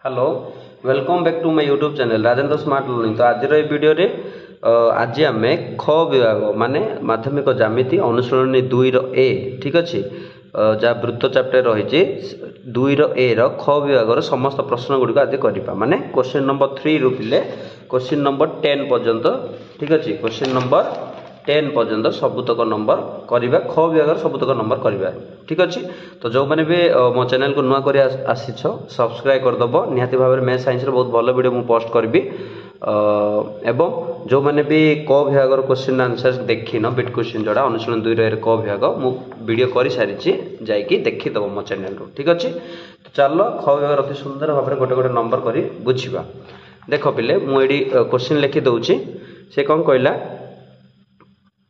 Hello welcome back to my YouTube channel Rajendra smart learning. तो आज video रे आज आम ख विभाग माने माध्यमिक ज्यामिति अनुसरणी 2 ए ठीक अच्छे जहाँ वृत्त चैप्टर रही 2 ए ख विभाग समस्त प्रश्न गुड़िक आज करवा माने क्वेश्चन नंबर 3 रु पिले क्वेश्चन नंबर 10 पर्यंत ठीक अच्छे क्वेश्चन नंबर 10 पर्यंत सबुतक नंबर करवा ख विभाग सबुतक नंबर करवा ठीक अच्छे। तो जो मैंने भी मो चैनल को नुआ कर आसीछ सब्सक्राइब करदेव निहाती भाव में मैथ साइंस बहुत भल वीडियो मुझे पोस्ट करी एवं जो मैंने भी क विभाग क्वेश्चन आंसर देखिन बिट क्वेश्चन जोड़ा अनुशीलन 2 क विभाग मु वीडियो कर सारी जाकि देखीदेव मो चैनल रू ठीक अच्छे। तो चल ख विभाग अति सुंदर भाव में गोटे गोटे नंबर कर बुझा देख पिले मुझे क्वेश्चन लिखि दौची से कौन कहला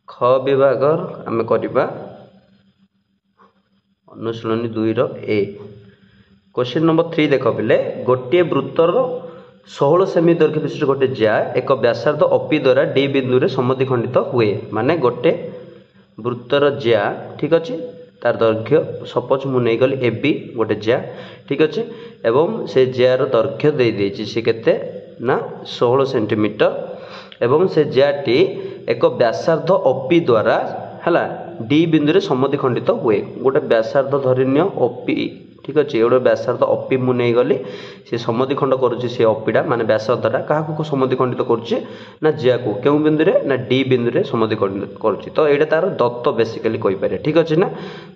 ख विभाग आम करवा अनुशीलनी 2 ए क्वेश्चन नंबर 3 देख पिले गोटे वृत्तर 16 सेमी दैर्घ्य विशिष्ट गोटे ज्या एक व्यासार्ध अपी द्वारा डी बिंदु रे समद्विखंडित हुए माने गोटे वृत्तर ज्या ठीक अच्छे तार दैर्घ्य सपोज मु नहीं गली ए बी गोटे ज्या ठीक अच्छे एवं से ज्यार दैर्घ्य दे देछि से केते ना 16 सेंटीमीटर एवं से ज्याटी एक व्यासार्ध अपी द्वारा है डी बिंदु रे समद्विखंडित हुए गोटे व्यासार्ध धरिनिय अपी ठीक अच्छे गोटे व्यासार्ध अपी मु नहीं गली सी समद्विखंड करुच्ची से अपीटा माने व्यासार्धटा क्या समद्विखंडित करुच्ची ना ज्या को क्यों बिंदु रे ना डी बिंदु रे समद्विखंडित करुच्ची। तो ये तार दत्त बेसिकली कहि पारे ठीक अच्छे ना।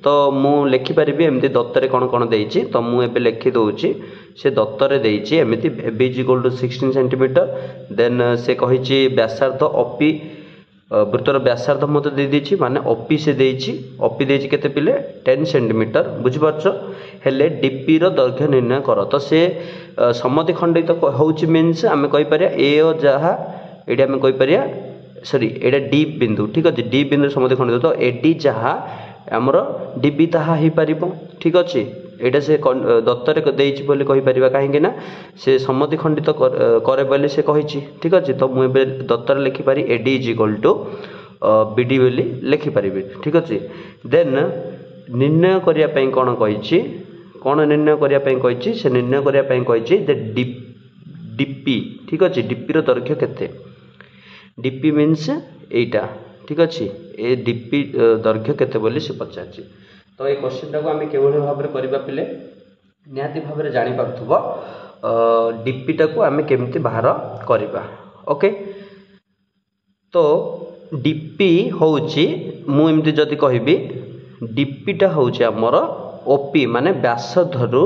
तो मु लिखि परिबी एमती दत्तरे कौन कौन देइछि तो मु एबे लिखि दउछि से दत्तरे देइछि एमती B is equal to 16 centimetre then से कहिछि व्यासार्ध अपी वृत्तर व्यासार्ध मत दे देछि माने अपी से देछि अपी देछि केते पिले 10 सेंटीमीटर बुझि पारछो हेले डीपी रो दैर्घ्य निर्णय कर। तो से समद्विखंडित होउछि मीन्स आमे कहि परिया ए ओ जहा एडी आमे कहि परिया सॉरी एडा डी बिंदु ठीक अछि डी बिंदु समद्विखंडित तो एडी जहा हमर डीबी ताहा ही परिबो ठीक अछि एटा से दत्तरे देइछि बोली कहि परिबा काहेकि ना से समद्विखंडित करे बोली से कहिछि ठीक अछि। तो मु एबे दत्तर लिखि पारि AD is equal to BD बोली लिखि परिबे ठीक अछि। देन निर्णय करिया पई कोन कहिछि कोन निर्णय करिया पई कहिछि से निर्णय करिया पई कहिछि जे डीपी ठीक अछि डीपी रो दैर्घ्य केते डीपी मीन्स एटा ठीक अछि ए डीपी दैर्घ्य केते बोली से पचाछि। तो ये क्वेश्चन टाको आम केवल भाव में करवा पिले निहाती भाव में जानी पार्थुबो डीपी टाको आम केमती बाहर करवा ओके। तो डीपी होउची मु एमती जदि कहबी डीपीटा होउची हमर ओपी माने व्यासार्धरु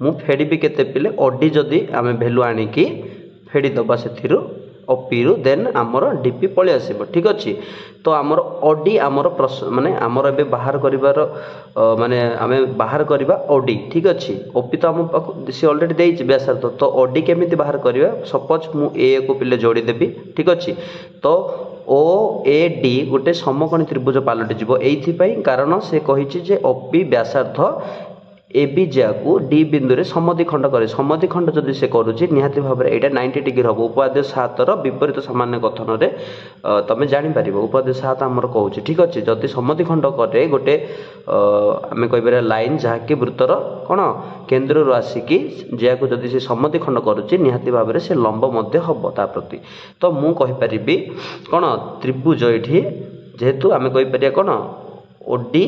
मु फेडिबी केते पिले ओडी जदि आम वैल्यू आनिकी फेडी दबा सेथिरु ओपी रु देन आमर डीपी पळे आसीबो ठीक अछि। तो आमर ओडी आमर प्रश्न माने आमर एबे बाहर करिवार माने आमे बाहर करबा ओडी ठीक अछि ओपी तो हम से ऑलरेडी देइछि व्यासार्ध तो ओडी केमिति बाहर करबा सपोज मु ए को पिले जोड़ी देबी ठीक अछि। तो ओ ए डी गोटे समकोणी त्रिभुज पालटि जिवो एथि पई कारण से कहिछि जे ओपी व्यासार्ध ए बी ज्या को डी बिंदु रे समद्विखंड करे समद्विखंड जदि से करूची निहाती भाव में एटा 90 डिग्री हबो उपादेय 7 रो विपरीत सामान्य कथन रे तमे जानि परिबो उपादेय 7 हमर कहूची ठीक अछि जदि समद्विखंड करे गोटे आमे कहिबे लाइन जहा कि वृत्तर कोन केंद्र रो आसी कि ज्या को जदि से समद्विखंड करूची निहाती भाव में से लंब मध्य हबो ता प्रति। तो मु कहि परिबी कोन त्रिभुज एठी जेहेतु आमे कहि परिया कोन ओडी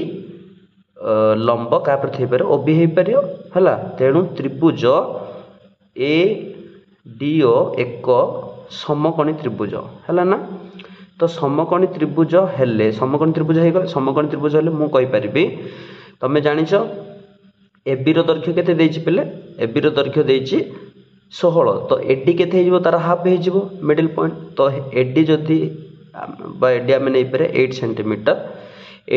लंब क्या प्रति हो पारे ओबी हो पार है तेणु त्रिभुज ए डीओ एक समकोणी त्रिभुज है ना। तो समकोणी त्रिभुज हेले समकोणी त्रिभुज हो गले समकोणी त्रिभुज हेले मु कहि परिबी तमे जानिछ एबी रो दैर्घ्य केते देछि पिले एबी रो दैर्घ्य देछि 16 तो एडी केते हिजबो तार हाफ हिजबो मिडिल पॉइंट। तो एडी जदि बा एडी आमे नै पारे 8 सेंटीमीटर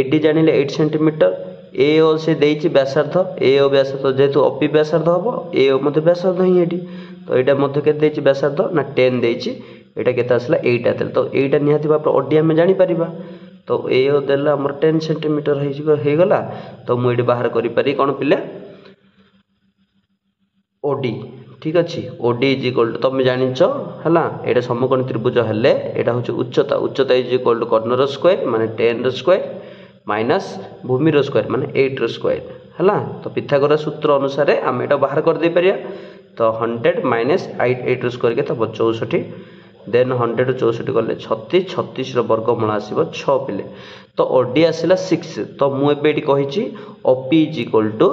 एडी जानिले 8 सेंटीमीटर ए ओ से देइछि व्यासार्ध ए ओ व्यासार्ध जेतु अपी व्यासार्ध हबो ए ओ मध्ये व्यासार्ध ही एडी तो एटा मध्ये के देइछि व्यासार्ध ना 10 देइछि एटा केते आसला 8 आतल तो एटा निहाती भाव ओडी हम जानि परिबा। तो ए ओ देला हमर 10 सेंटीमीटर हे गला तो मु एडी बाहर करि पारि कोन पिले ओडी ठीक अछि ओडी इज इक्वल टू तमे जानिछ हला एटा समकोणी त्रिभुज हेले एटा होछ उच्चता उच्चता इज इक्वल टू कर्णर स्क्वायर माने 10 रो स्क्वायर माइनस भूमि रो स्क्वायर माने 8 रो स्क्वायर है। तो पिथागोरस सूत्र अनुसार आम एटा बाहर कर दे परिया तो 100 माइनस 8 रू स्क्वायर के 64 देन 100 रू 64 कले 36 36 वर्गमूल आसो 6 पिले तो ओडी आसला 6 तो मुझे कही ओपी इज इक्वल टू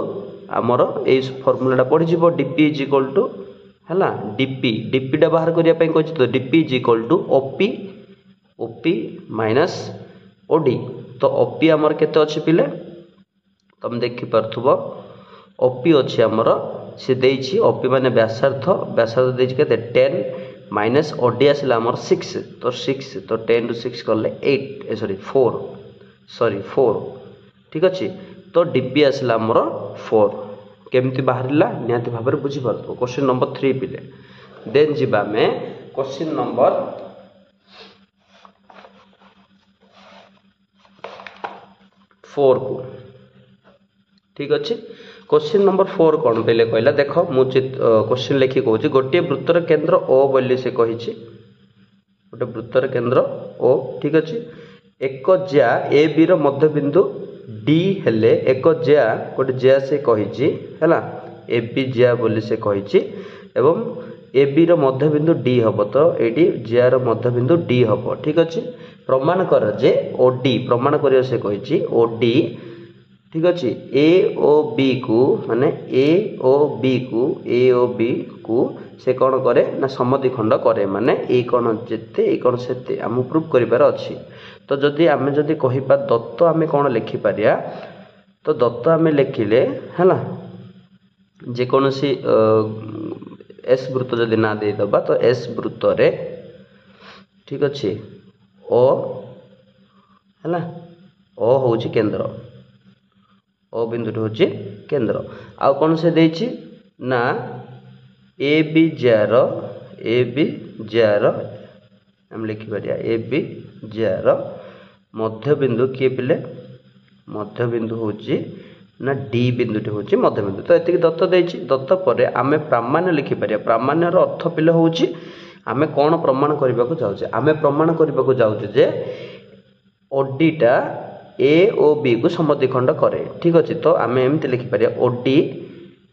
आमर ये फर्मूलाटा पढ़ी डीपी इज इक्वल टू है डीपीटा बाहर करने कही तो DP is equal to OP OP minus OD तो ओपी आमर केते अच्छे पिले तुम देखिपरथुब ओपी अच्छे आमर सी देछि ओपी माने व्यासार्ध व्यासार्ध देछि केते 10 माइनस ओडी आसला आमर 6 तो 10 रू 6 करले 8 4 ठीक अच्छे तो डीपी आसला आमर 4 केमती बाहरला निहाती भाव में बुझी पारथुब क्वेश्चन नंबर 3 पिले देन जिबा में क्वेश्चन नंबर 4 को ठीक अच्छे क्वेश्चन नंबर 4 कौन पे कहला देख मुझे क्वेश्चन लिखी कहूँ गोटे वृत्तर केन्द्र ओ बोली से कही गोटे वृत्तर केन्द्र ओ ठीक अच्छे एक ज्या ए बी रो मध्यबिंदु डी हेले एक ज्या गोटे ज्या से कही है ए बी ज्या बोली से कही एवं ए बी रो मध्यबिंदु डी हम तो ये ज्या रो मध्यबिंदु डी हम ठीक अच्छे प्रमाण कर जे ओ डी प्रमाण कर से कही ओ डी ठीक अच्छे ए ओ बी को माने ए ओ बी को से कौन करे ना समद्विखंड करे माने ए कौन जेते ए कौन सेते आम प्रूफ करिवार अछि तो जदि आमे जदि कहिबा दत्त आमे कौन लिखि पारिया तो दत्त आमे लिखिले हैला जे कौन सी एस वृत्त जदि ना दे दबा तो एस वृत्त रे ठीक अच्छे ओ हैला ओ होउची केंद्र ओ बिंदु होची केंद्र आउ कौन से देछि ना ए बी जार हम लिखि पारिया ए बी जार मध्य बिंदु किए पिले मध्य बिंदु होची ना डी बिंदुटी होची मध्य बिंदु तो एतिक दत्त देछि दत्त पर आमे प्रामाण्य लिखि पारिया प्रामाण्य रो अर्थ पिले होची आमे कोन प्रमाण करबा को जाउछे आमे प्रमाण करबा को जाउछे जे ओडीटा ए ओ बी को समद्विखंड करे ठीक अच्छे तो आम एमती लिखिपर O D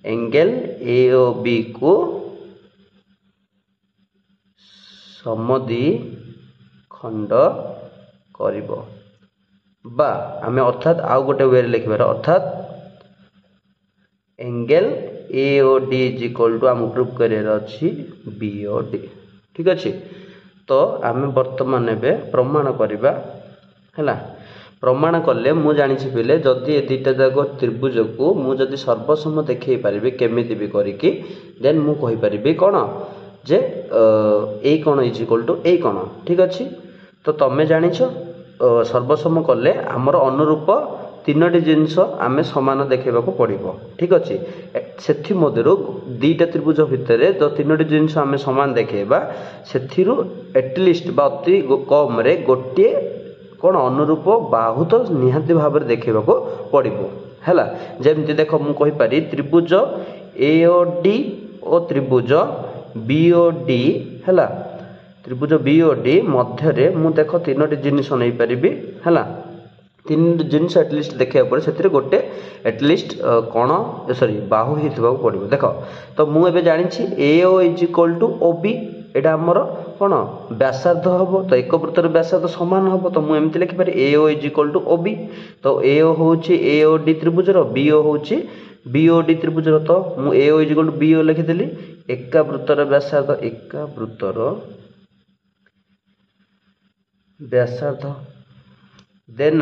angle A O B को समद्विखंड करिबो बा आम अर्थात आउ गोटे वे लिखिबार अर्थात angle A O D is equal to आम प्रूफ करियर अछि बी ओ डी ठीक अच्छे तो आम वर्तमान एबे प्रमाण करिबा हैला प्रमाण कले मु जानी पिले जदि ए दुईटा जाक त्रिभुज को मुझे सर्वसम देखई पारि केमिति भी करिकी देन मु कहि पारि कौन जे ए कौन इज इक्वल टू ए कौन ठीक अच्छे तो तमें जान सर्वसम कले आमर अनुरूप तीनोटी जिनस आम सामान देखा पड़ो ठीक अच्छे से मध्य दुईटा त्रिभुज भितर जो तीनोटी जिनस आम सामान देखा से एटलिस्ट बा अति कम रे गोटे कौन अनुरूप बाहु तो निहाती भाव में देखा पड़ो है जमी देख मुझे त्रिभुज ए ओ डी और त्रिभुज बी ओ डी है त्रिभुज बी ओ डी मध्य मु देख तीनोटी जिनिस नहीं पारि है तीन जिनिस एटलिस्ट देखा पड़े से गोटे एटलिस्ट कौन सॉरी बाहु ही पड़ो देख तो मुझे जानी A O is equal to O B एटा आमर कौन व्यासार्ध हम तो एक वृत्तर व्यासार्ध सामान हम तो मुझे एमती लिखिपारे A O is equal to O B तो ए ओ होची ए ओ डी त्रिभुजर बी ओ होची बी ओ डी त्रिभुजर तो मु A O is equal to B O लिखिदेली एका वृत्तर व्यासार्ध देन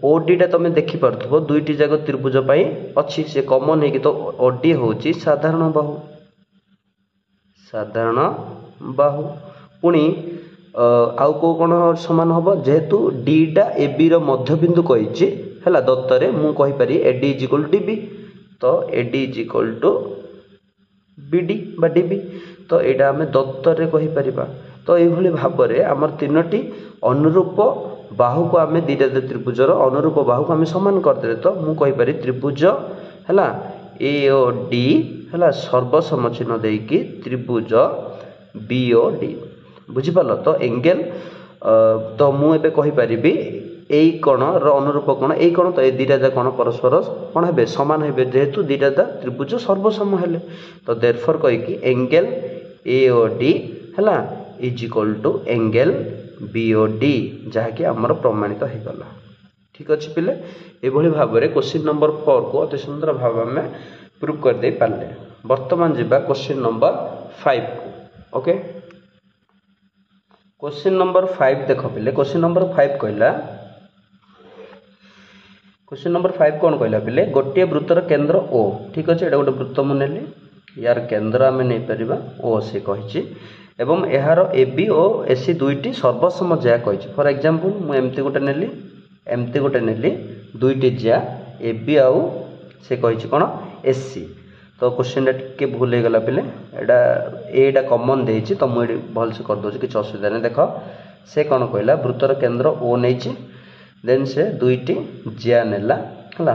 ओडी टा तुम देखि पारथबो दुईटी जाक त्रिभुज पई अछि से कॉमन है तो ओडी होची साधारण बाहु पुणी आउ को कौन सामान हम जेहेतु डीटा ए बी रो मध्यबिंदु कही है दत्तरे मु कहि पारि AD is equal to D B तो A D is equal to B D बा डीबी तो एटा आम दत्तरे कहि परिबा तो ये भाव में आमर तीनोटी अनुरूप बाहु को आम दुईटा त्रिभुजर अनुरूप बाहु को आम सामान करदे तो मु कहि पारि त्रिभुज है ए ओ डी है सर्वसम चिन्ह देकी त्रिभुज बी ओ डी बुझिपाल तो एंगल तो मुझे कहीपरि এই কোণর অনুরূপ কোণ এই কোণ তো এই দুইটা কোণ পরস্পর কোণ হবে সমান হবে যেহেতু দুইটা ত্রিভুজ সর্বসম হেলে তো देयरफॉर কইকি एंगल AOD हैला is equal to angle BOD जहाँकि आमर प्रमाणित हो गला ठीक अच्छे पिले एभली भाव में क्वेश्चन नंबर 4 को अति सुंदर भाव में प्रूव कर दे पारे वर्तमान जीवा क्वेश्चन नंबर 5 को ओके क्वेश्चन नंबर 5 देख पिले क्वेश्चन नंबर 5 कहला क्वेश्चन नंबर 5 कौन कहला पिले गोटे वृत्तर केंद्र O ठीक अच्छे एटा गोटे वृत्त मुनेली यार केंद्र आम नहीं पारिबा O से कहिछि एवं यार AB और AC दुईटी सर्वसम ज्या कहिछि फॉर एग्जांपल मु एमती गोटे नेली दुईटी ज्या AB आउ से कहिछि कोन AC तो क्वेश्चन टिके भूल हो गला पिले एटा कॉमन देछि तो मुझे भल से कर दोछि किछ असुविधा नहीं देख से कौन कहला वृत्तर केंद्र O नहीं देन से दुईटी ज्या नेला हला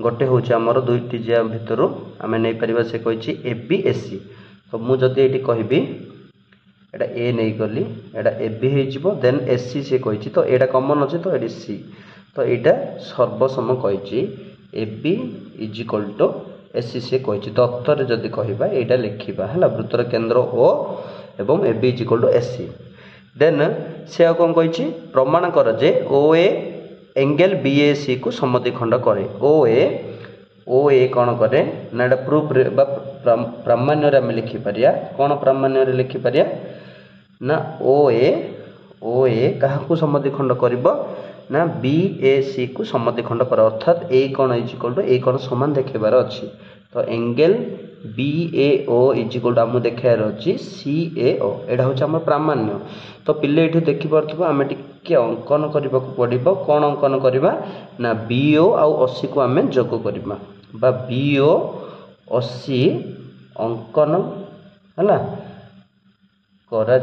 गोटे हूँ आमर दुईटी ज्या भितर आम नहीं पार से कही ABAC तो मुझे ये कहबी एटा A नहीं गली एटा AB हो देन SC से कही तो यहाँ कमन अच्छे तो ये C तो यहाँ सर्वसम कही AB is equal to SC से कही दत्तर जदि कहबा यहाँ लिखा है वृत्तर केंद्र O एवं AB is equal to SC then से कौन कही प्रमाण कर जे OA एंगल BAC को समद्विखंड करे OA कौन करे ना प्रूफ प्रामाण्य आम लिखिपारिया कौन प्रामाण्य लिखिपारिया ना OA क्या समद्विखंड कर ना BAC को समद्विखंड कर अर्थात ए कौन इज इक्वल टू ए कौन समान देखेबार अच्छी तो angle BAO is equal to आम देखार अच्छी CAO यहाँ हूँ आम प्रामाण्य तो पिले ये देखिपे आम टे अंकन करने पड़ो कौन अंकन करवा ना BO आउ 80 को आम जोग करवा BO 80 अंकन है करा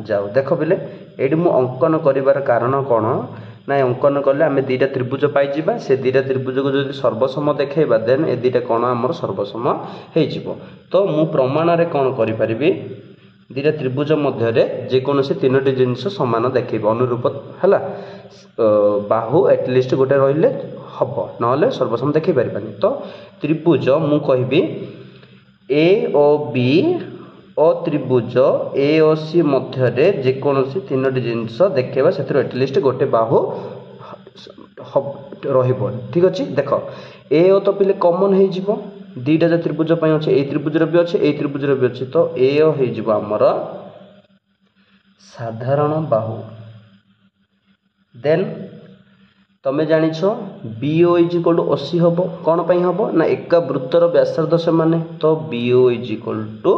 जाऊ देख पिले ये मु अंकन कर कारण कौन ना अंकन कले आम दुईटा त्रिभुज पाइबा से दुईटा त्रिभुज को जो सर्वसम देखा देन ए दुईटा कौन आमर सर्वसम हो तो मु प्रमाण रे कौन करि परिबी दुईटा त्रिभुज मध्य जेकोसी तीनोटी जिनस सामान देखे अनुरूप है बाहु एटलिस्ट गोटे रही हम ना सर्वसम देखी पारि तो त्रिभुज मु कहबी AOB और त्रिभुज AOC मध्य जेकोसी तीनोटी जिनस देखा से एटलिस्ट गोटे बाहु ठीक अच्छे देख AO तो पिले कॉमन हो दुईटा जो त्रिभुज अच्छे ये त्रिभुजर भी अच्छे ये त्रिभुजर भी अच्छे तो AO हो आमर साधारण बाहु देन तमें जानिछ BO इज इक्वल टू 80 हम कौन हम ना एका वृत्तर व्यासार्ध से माने तो BO is equal to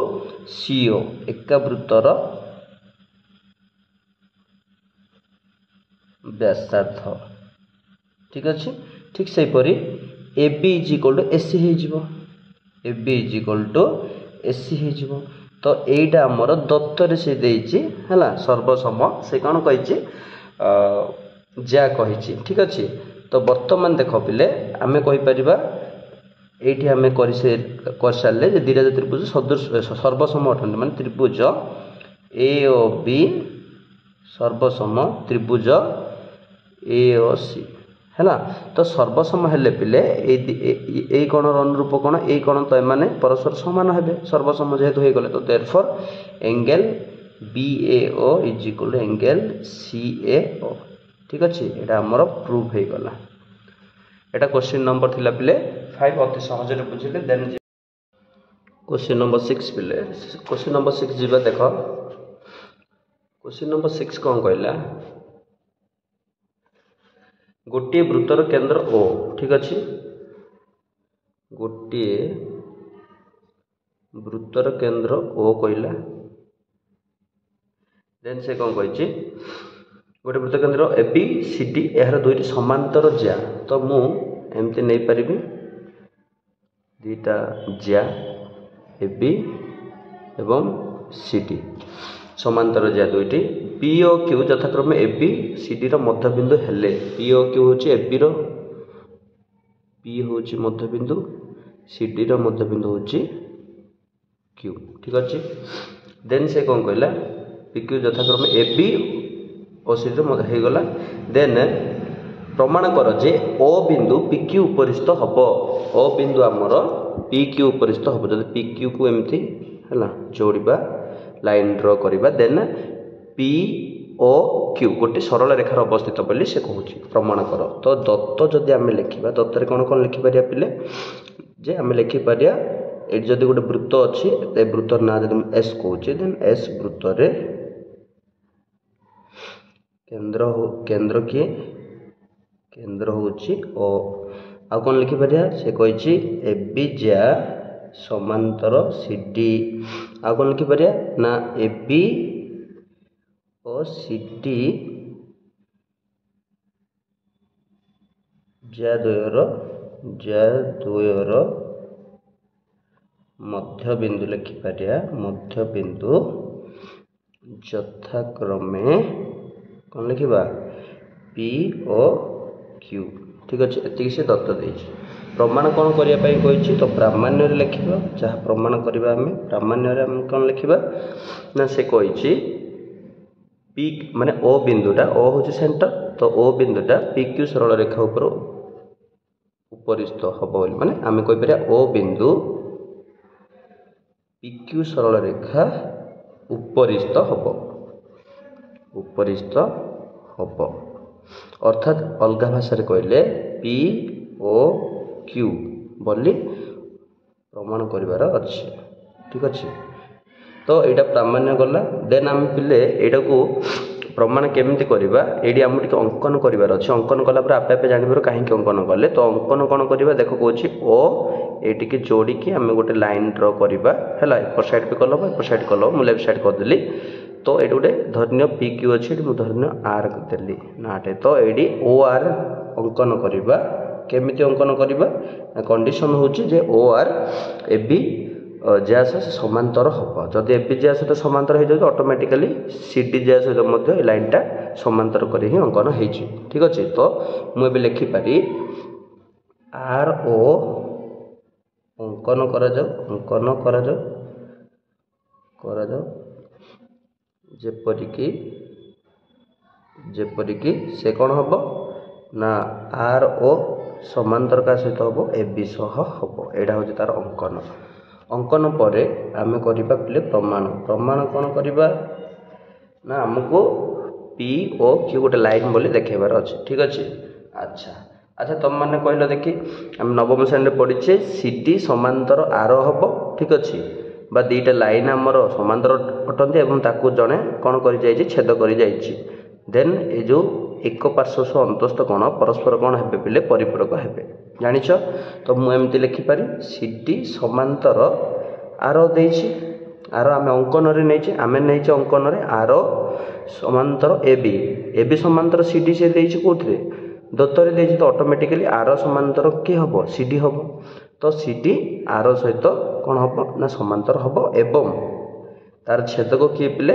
CO एका वृत्तर व्यासार्ध ठीक अच्छे ठीक से परी AB is equal to AC हो AB is equal to AC हो तो यहीटा आमर दत्तर से देछि है सर्वसम से कौन कही जा कही ठीक अच्छे तो वर्तमान देख पिले आम कहीपर ये आम कर सारे दुईटा त्रिभुज सर्वसम अटंती मान त्रिभुज AOB सर्वसम त्रिभुज AOC है तो सर्वसम हेले पिले ये कौन अनुरूप कौन ये कौन तो एमाने परस्पर समान हे सर्वसम जेहेतु हो गले तो therefore angle BAO is equal to angle CAO ठीक अच्छे यहाँ आमर प्रूफ हो गला एटा क्वेश्चन नंबर थिला पिले 5 अति सहज बुझिले देन क्वेश्चन नंबर 6 पिले क्वेश्चन नंबर 6 जीवा देख क्वेश्चन नंबर 6 कौन कहला गोटे वृत्तर केंद्र O ठीक अच्छे गोटे वृत्तर केंद्र O कहला देन से कौन कही गोटे वृत्त केंद्र ABCD यार दुईटी समांतर ज्या तो मु एमती नहीं पारि दुईटा ज्या AB एवं CD समांतर ज्या दुईटी POQ यथाक्रमे ABCD मध्यबिंदु हेले POQ हूँ AB P हूँ मध्यबिंदु CD मध्यबिंदु हूँ Q ठीक अच्छे देन से कौन कहला PQ यथाक्रमे AB OCD ହେଇଗଲା। ଦେନ୍ ପ୍ରମାଣ କର ଯେ O ବିନ୍ଦୁ PQ ଉପରିସ୍ଥ ହେବ। O ବିନ୍ଦୁ ଆମର PQ ଉପରିସ୍ଥ ହେବ। ଯଦି PQ କୁ ଏମିତି ହେଲା ଯୋଡ଼ିବା ଲାଇନ୍ ଡ୍ର କରିବା ଦେନ୍ POQ ଗୋଟେ ସରଳ ରେଖାରେ ଅବସ୍ଥିତ ବୋଲି ସେ କହୁଛି ପ୍ରମାଣ କର। ତ ଦତ୍ତ ଯଦି ଆମେ ଲେଖିବା ଦତ୍ତରେ କ'ଣ କ'ଣ ଲେଖିପାରିବା ପିଲେ ଯେ ଆମେ ଲେଖିପାରିବା ଏଠି ଯଦି ଗୋଟେ ବୃତ୍ତ ଅଛି ଏ ବୃତ୍ତର ନାଁ ଯଦି ମୁଁ S କହୁଛି ଦେନ୍ S ବୃତ୍ତରେ କେନ୍ଦ୍ର କିଏ କେନ୍ଦ୍ର ହେଉଛି O। ଆଉ କ'ଣ ଲିଖିପାରିବା ସେ କହିଛି AB ଜ୍ୟା ସମାନ୍ତର CD। ଆଉ କ'ଣ ଲିଖିପାରିବା ନା AB ଓ CD ଜ୍ୟା ଦ୍ୱୟର ମଧ୍ୟବିନ୍ଦୁ ଲେଖିପାରିବା ମଧ୍ୟବିନ୍ଦୁ ଯଥାକ୍ରମେ କ'ଣ ଲେଖିବା P ଓ Q। ଠିକ୍ ଅଛି ଏତିକି ସେ ଦତ୍ତ ଦେଇଛି। ପ୍ରମାଣ କ'ଣ କରିବା ପାଇଁ କହିଛି ତ ପ୍ରାମାଣ୍ୟରେ ଲେଖିବା ଯାହା ପ୍ରମାଣ କରିବା ଆମେ ପ୍ରାମାଣ୍ୟରେ ଆମେ କ'ଣ ଲେଖିବା ନା ସେ କହିଛି P ମାନେ O ବିନ୍ଦୁଟା O ହେଉଛି ସେଣ୍ଟର ତ O ବିନ୍ଦୁଟା PQ ସରଳ ରେଖା ଉପରେ ଉପରିସ୍ଥ ହେବ ବୋଲି ମାନେ ଆମେ କହିପାରିବା O ବିନ୍ଦୁ PQ ସରଳ ରେଖା ଉପରିସ୍ଥ ହେବ ଅର୍ଥାତ୍ ଅଲଗା ଭାଷାରେ କହିଲେ POQ ବୋଲି ପ୍ରମାଣ କରିବାର ଅଛି। ଠିକ୍ ଅଛି ତ ଏଇଟା ପ୍ରାମାଣ୍ୟ ଗଲା। ଦେନ୍ ଆମେ ପିଲେ ଏଇଟାକୁ ପ୍ରମାଣ କେମିତି କରିବା ଏଇଠି ଆମକୁ ଟିକେ ଅଙ୍କନ କରିବାର ଅଛି। ଅଙ୍କନ କଲା ପରେ ଆପେ ଆପେ ଜାଣିପାରିବ କାହିଁକି ଅଙ୍କନ କଲେ। ତ ଅଙ୍କନ କ'ଣ କରିବା ଦେଖ କହୁଛି O ଏଇଟିକି ଯୋଡ଼ିକି ଆମେ ଗୋଟେ ଲାଇନ୍ ଡ୍ର କରିବା ହେଲା ଏପଟ ସାଇଡ଼୍ ବି କଲ ହେବ ଏପଟ ସାଇଡ଼୍ କଲ ହେବ ମୁଁ ଲେଫ୍ଟ ସାଇଡ଼୍ କରିଦେଲି। ତ ଏଇଠି ଗୋଟେ ଧରିନିଅ PQ ଅଛି ଏଠି ମୁଁ ଧରିନିଅ R ଦେଲି ନାଟେ ତ ଏଇଠି OR ଅଙ୍କନ କରିବା। କେମିତି ଅଙ୍କନ କରିବା କଣ୍ଡିସନ୍ ହେଉଛି ଯେ OR AB ଜ୍ୟା ସହିତ ସମାନ୍ତର ହେବ। ଯଦି AB ଜ୍ୟା ସହିତ ସମାନ୍ତର ହେଇଯାଉଛି ଅଟୋମେଟିକାଲି CD ଜ୍ୟା ସହିତ ମଧ୍ୟ ଏ ଲାଇନ୍ଟା ସମାନ୍ତର କରି ହିଁ ଅଙ୍କନ ହେଇଛି। ଠିକ୍ ଅଛି ତ ମୁଁ ଏବେ ଲେଖିପାରି RO ଅଙ୍କନ କରାଯାଉ ଯେପରିକି ସେ କ'ଣ ହେବ ନା RO ସମାନ୍ତର କାହା ସହିତ ହେବ AB ସହ ହେବ। ଏଇଟା ହେଉଛି ତା'ର ଅଙ୍କନ ପରେ ଆମେ କରିବା ପିଲେ ପ୍ରମାଣ କ'ଣ କରିବା ନା ଆମକୁ POQ ଗୋଟେ ଲାଇନ୍ ବୋଲି ଦେଖାଇବାର ଅଛି। ଠିକ୍ ଅଛି ଆଚ୍ଛା ତୁମମାନେ କହିଲ ଦେଖି ଆମେ ନବମ ଶ୍ରେଣୀରେ ପଢ଼ିଛେ CD ସମାନ୍ତର RO ହେବ। ଠିକ୍ ଅଛି ବା ଦୁଇଟା ଲାଇନ୍ ଆମର ସମାନ୍ତର ଅଟନ୍ତି ଏବଂ ତାକୁ ଜଣେ କ'ଣ କରିଯାଇଛି ଛେଦ କରିଯାଇଛି। ଦେନ୍ ଏ ଯେଉଁ ଏକ ପାର୍ଶ୍ୱ ଅନ୍ତସ୍ଥ କୋଣ ପରସ୍ପର କ'ଣ ହେବେ ପିଲେ ପରିପୂରକ ହେବେ ଜାଣିଛ। ତ ମୁଁ ଏମିତି ଲେଖିପାରି CD ସମାନ୍ତର RO ଦେଇଛି RO ଆମେ ଅଙ୍କନରେ ନେଇଛେ ଅଙ୍କନରେ RO ସମାନ୍ତର AB ସମାନ୍ତର CD ସେ ଦେଇଛି କେଉଁଥିରେ ଦତ୍ତରେ ଦେଇଛି ତ ଅଟୋମେଟିକାଲି RO ସମାନ୍ତର କିଏ ହେବ CD ହେବ। ତ CD RO ସହିତ କ'ଣ ହେବ ନା ସମାନ୍ତର ହେବ ଏବଂ ତାର ଛେଦକ କିଏ ପିଲେ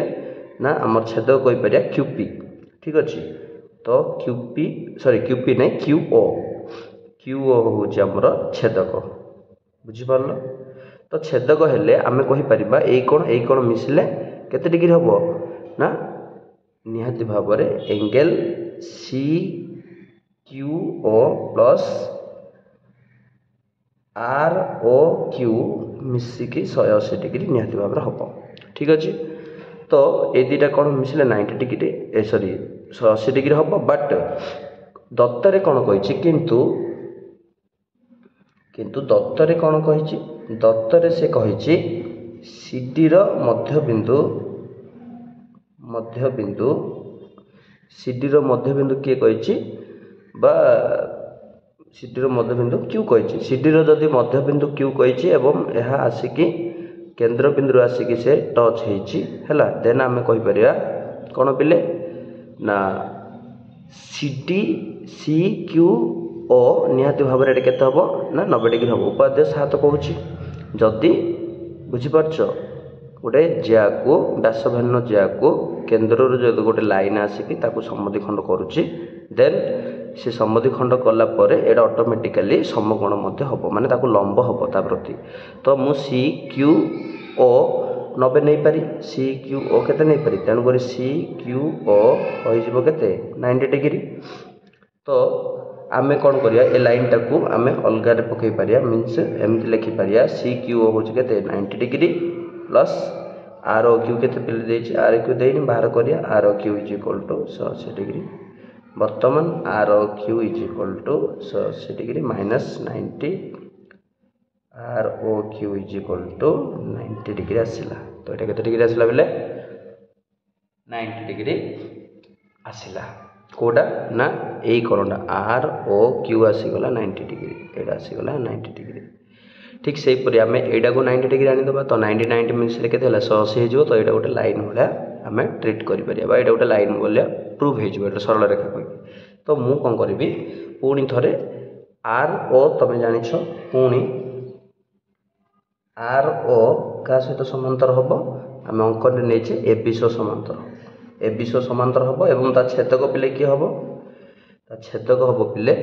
ନା ଆମର ଛେଦକ କହିପାରିବା QP। ଠିକ୍ ଅଛି ତ QP ନାହିଁ QO ହେଉଛି ଆମର ଛେଦକ ବୁଝିପାରିଲ। ତ ଛେଦକ ହେଲେ ଆମେ କହିପାରିବା ଏଇ କୋଣ ମିଶିଲେ କେତେ ଡିଗ୍ରୀ ହେବ ନା ନିହାତି ଭାବରେ ଏଙ୍ଗେଲ୍ CQO ପ୍ଲସ୍ ROQ ମିଶିକି 180 ଡିଗ୍ରୀ ନିହାତି ଭାବରେ ହେବ। ଠିକ୍ ଅଛି ତ ଏ ଦୁଇଟା କ'ଣ ମିଶିଲେ 90 ଡିଗ୍ରୀ 180 ଡିଗ୍ରୀ ହେବ। ବଟ୍ ଦତ୍ତରେ କ'ଣ କହିଛି କିନ୍ତୁ ଦତ୍ତରେ କ'ଣ କହିଛି ଦତ୍ତରେ ସେ କହିଛି CDର ମଧ୍ୟବିନ୍ଦୁ କିଏ କହିଛି ବା CDର ମଧ୍ୟବିନ୍ଦୁ Q କହିଛି। CDର ଯଦି ମଧ୍ୟବିନ୍ଦୁ Q କହିଛି ଏବଂ ଏହା ଆସିକି କେନ୍ଦ୍ରବିନ୍ଦୁରୁ ଆସିକି ସେ ଟଚ୍ ହେଇଛି ହେଲା ଦେନ୍ ଆମେ କହିପାରିବା କ'ଣ ପିଲେ ନା CQO ନିହାତି ଭାବରେ ଏଠି କେତେ ହେବ ନା 90 ଡିଗ୍ରୀ ହେବ। ଉପାଦେୟ 7 କହୁଛି ଯଦି ବୁଝିପାରୁଛ ଗୋଟେ ଜ୍ୟାକୁ ବ୍ୟାସଭିନ୍ନ ଜ୍ୟାକୁ କେନ୍ଦ୍ରରୁ ଯଦି ଗୋଟେ ଲାଇନ୍ ଆସିକି ତାକୁ ସମଦ୍ୱିଖଣ୍ଡ କରୁଛି ଦେନ୍ ସେ ସମଦ୍ୱିଖଣ୍ଡ କଲା ପରେ ଏଇଟା ଅଟୋମେଟିକାଲି ସମକୋଣ ମଧ୍ୟ ହେବ ମାନେ ତାକୁ ଲମ୍ବ ହେବ ତା ପ୍ରତି। ତ ମୁଁ CQO 90 नहीं पारी सी क्यू ओ केते नहीं पारी तेणु करी सी क्यू ओ होइजिबो केते 90 डिग्री। तो आमे कौन करिया ए लाइन टाकू आमे अलगा रे पकई पारिया मींस एमति लिखि पारिया सी क्यू ओ होची केते 90 degree plus R O Q केते पिले देछि आर क्यू देइनि बाहर करिया R O Q is equal to 180 degree. वर्तमान R O Q is equal to 180 degree minus 90 R O Q is equal to 90 degree आसिला। तो एटा केते डिग्री आसिला बेले 90 डिग्री आसिला। कोडा ना एई कोणटा are O Q आसीगला 90 degree Etah आसीगला 90 degree. ठीक से परि आमे एटा को 90 डिग्री आनी दबा तो 90 90 मिक्स रे केते हला 180 हेजो। तो एटा गोटे लाइन होला आमे ट्रीट करि परिया बा एटा गोटे लाइन बोलिया प्रूव हेजो एटा सरल रेखा कहि। तो मु कोन करबी पुणी थरे आर ओ तमे जानिछो पुणी आर ओ का सहित समांतर हबो आमे अंकन रे नेछे ए बी सो समांतर ए बी सो समांतर हबो एवं ता छेदक पिले की हबो ता छेदक हबो पिले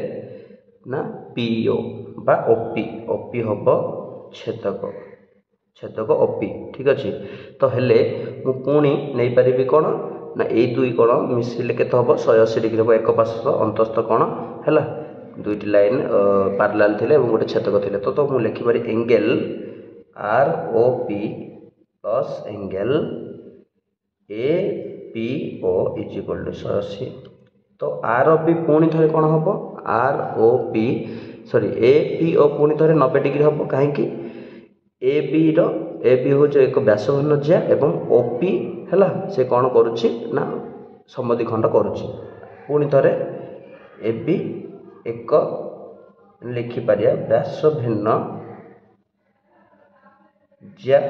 ना पीओ बा ओपी ओपी हबो छेदक छेदक ओपी। ठीक अछि। तो हेले मु पुणी नै परिबी कोन ना ए दुई कोण मिसिले केते हबो 180 डिग्री हबो एक पार्श्व अंतस्थ कोण हैला दुईटी लाइन पैरेलल थिले एवं गोटे छेदक थिले। तो मु लिखि पारि angle R O P plus angle A P O is equal to 180। तो आर ओ पी पुणी थरे कोण हबो R O P sorry A P O पुणी थरे 90 डिग्री हबो काहे कि ए बी हो जो एक व्यासघन ज्या एवं ओ पी हैला से कोण करूची ना समद्विखंड करूची। पुणी थरे ए बी एक लिखि पारिया व्यासभिन्न ज्या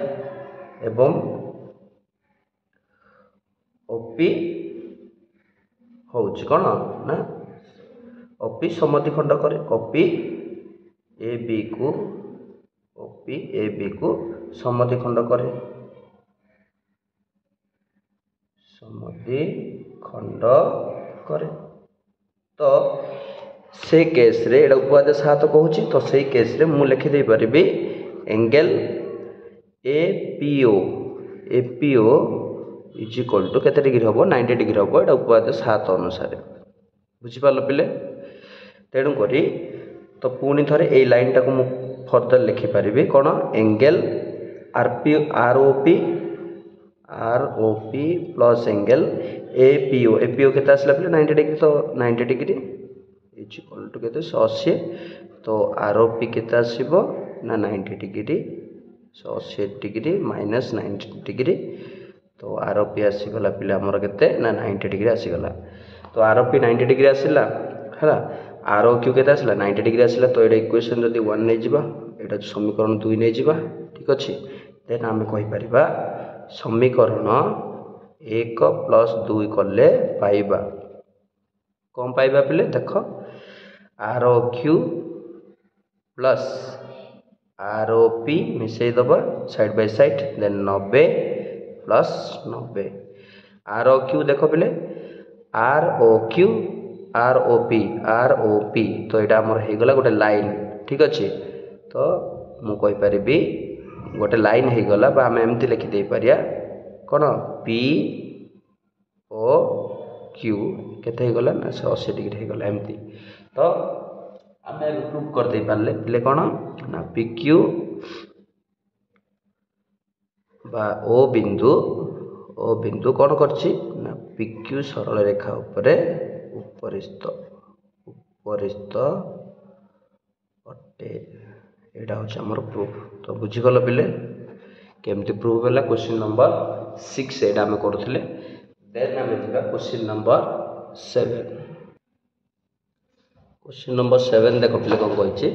एवं ओपी होउची कोन ना ओपी समद्विखंड करे ओपी ए बी को समद्विखंड करे समद्विखंड करे। तो से केस रे एटा उपवाद 7 कहूची। तो से केस रे मु लिखि दे परिबी angle A P O is equal to केते डिग्री हबो 90 डिग्री हबो एटा उपवाद 7 अनुसार बुझी पालो पिले। तेणु करी तो पुणी थरे ए लाइन टाको मु फर्दर लिखि परिबी कोन angle R O P plus angle A P O केते आसला पिले 90 डिग्री। तो 90 डिग्री इज इक्वल टू केते 180। तो आर ओ पी केते आसीबो ना 90 डिग्री 180 डिग्री माइनस 90 डिग्री। तो आर ओ पी आसी गला पिले हमर केते ना 90 डिग्री आसी गला। तो आर ओ पी 90 डिग्री आसिला हैला आर ओ क्यू केते आसिला 90 डिग्री आसिला। तो एटा इक्वेशन जदी 1 नै जिबा एटा समीकरण 2 नै जिबा। ठीक अछि। देन आमे कहि परिबा समीकरण 1 प्लस 2 कले पाइबा कोन पाइबा पिले देखो R O Q plus R O P मिसई दबा side by side then 90 plus 90 R O Q देखो पिले R O Q R O P. तो यहाँ आमर हो गला गोटे लाइन। ठीक अच्छे। तो मु कहि परिबी गोटे लाइन हो गला बा आम एमती लिखि दे परिया कौन पी ओ क्यू केते हो गला ना 180 डिग्री हो गला एमती। तो आम प्रूफ कर दे पारले पिले कौन ना पी क्यू बा ओ बिंदु कौन करछि ना पी क्यू सरल रेखा उपरे उपरिस्थ अटे। एटा होछि हमर प्रूफ। तो बुझी गलो पिले केमती प्रूफ होला क्वेश्चन नंबर 6 एटा हम करथले। देन हम जिबा क्वेश्चन नंबर 7। क्वेश्चन नंबर 7 देखो पिले कोन कहछि।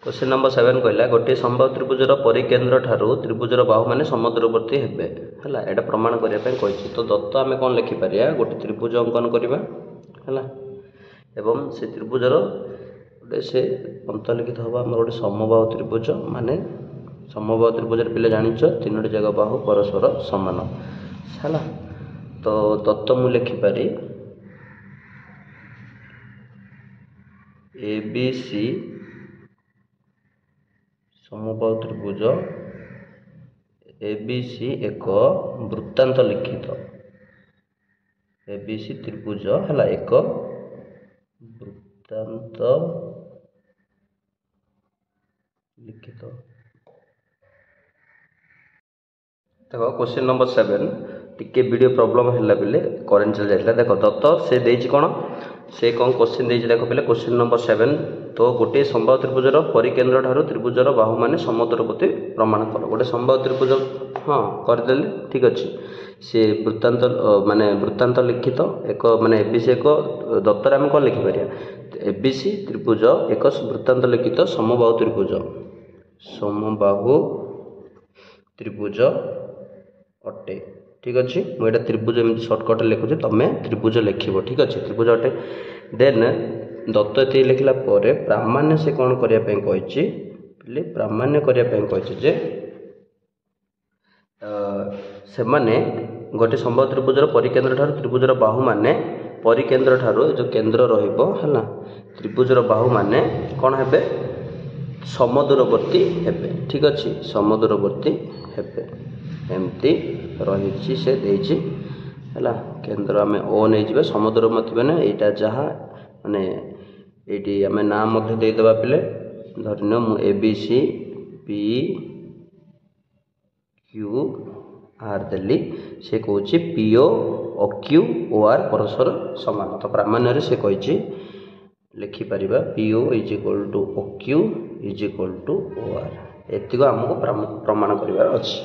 क्वेश्चन नंबर 7 कहला गोटे समबाहु त्रिभुजर परिकेंद्र ठारू त्रिभुजर बाहु माने समदूरवर्ती हेबे हला एटा प्रमाण करिया पे कहछि। तो दत्त आमे कोन लिखि परिया गोटे त्रिभुज अंकन करिबा हला एवं से त्रिभुजर गोटे से अंतर्लिखित हबा हमर गोटे समबाहु त्रिभुज माने समबाहु त्रिभुजर पिले जानिछ तीनोटी जगह बाहु परस्पर समान हला। तो दत्त मु लिखि पारि ए बी सी समबाहु त्रिभुज ABC एक वृत्तांत लिखित ABC त्रिभुज है एक वृत्तांत लिखित। देखो क्वेश्चन नंबर 7 टिके वीडियो प्रॉब्लम है बेले करेन्ट चल जाता। देख दत्त से देछि कौन से कौन क्वेश्चन देछि देख पे क्वेश्चन नंबर 7 तो गोटे संभाव्य त्रिभुजर परिकेन्द्र ठारू त्रिभुजर बाहु माने समदूरवर्ती प्रमाण कर। गोटे संभाव्य त्रिभुज हाँ करदेले ठीक अच्छे सी वृत्तांत माने वृत्तांत लिखित एक माने एबीसी एक दत्तर आम कौन लिखिपर एबीसी त्रिभुज एक वृत्तांत लिखित समबाहु त्रिभुज अटे ठीक अच्छे मुझे त्रिभुज एमती सर्टकट लिखुचे तुम्हें त्रिभुज लिख ठीक अच्छे त्रिभुज अटे। देन दत्त ये लिखला प्रामाण्य से कौन करने प्रामाण्य करने जे से माने गोटे संभव त्रिभुजर परिकेन्द्र ठारू त्रिभुजर बाहु माने परिकेन्द्र ठारू जो केन्द्र रहिबो हला त्रिभुजर बाहु माने कौन हेबे समदूरवर्ती हेबे ठीक अच्छे समदूरवर्ती हेबे एमती रही से देछि हला केन्द्र आम ओ नहीं जाए समदूरवर्ती मैंने यहाँ जहाँ माने ये आम ना देदेबा पे धरन मु एबीसी पी क्यू आर देली से कौच P O O Q O R परस्पर सामान तो प्रामाण्य से कही लिखिपर P O is equal to O Q is equal to O R एतिक आमको प्रमाण करार अच्छे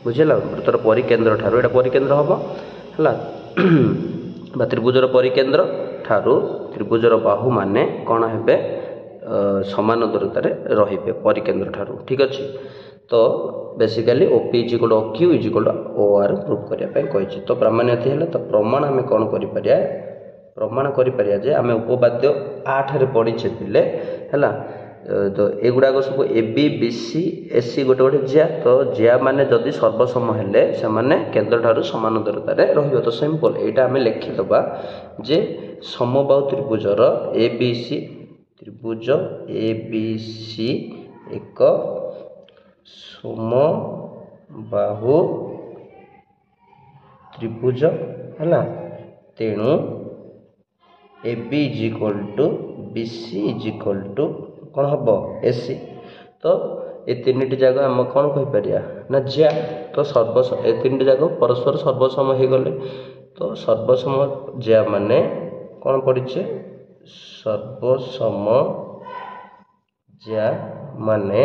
बुझेगा। वृत्तर परिकेन्द्र ठारू एटा परिकेन्द्र हम है त्रिभुजर परिकेन्द्र ठारू त्रिभुजर बाहु माने कौन हेबे समान दूरतार रे परिकेन्द्र ठारू ठीक अच्छे। तो basically OP is equal to O Q is equal to O R proof करने कही तो प्रामाण्यति है तो प्रमाण आम कौन कर प्रमाण कर आम उपपाद्य 8 रे पढ़ीचे पिले है तो एगुड़ाक सब A B B C S C गोटे गोटे जिया तो जिया माने जदि सर्वसम हेले से माने केन्द्र ठारू समान दूरतार रहिबो तो सिंपल एटा आम लिखिदबा जे समबाहु त्रिभुजर ए बी सी त्रिभुज ए बी सी एक समबाहु त्रिभुज है तेणु A B is equal to B C is equal to कौन हम एसी तो ये तीन जगह आम कौन कहीपर ना जिया तो ए तीन जगह परस्पर सर्वसम हो गले तो सर्वसम जिया माने कौन पड़े सर्वसम जिया माने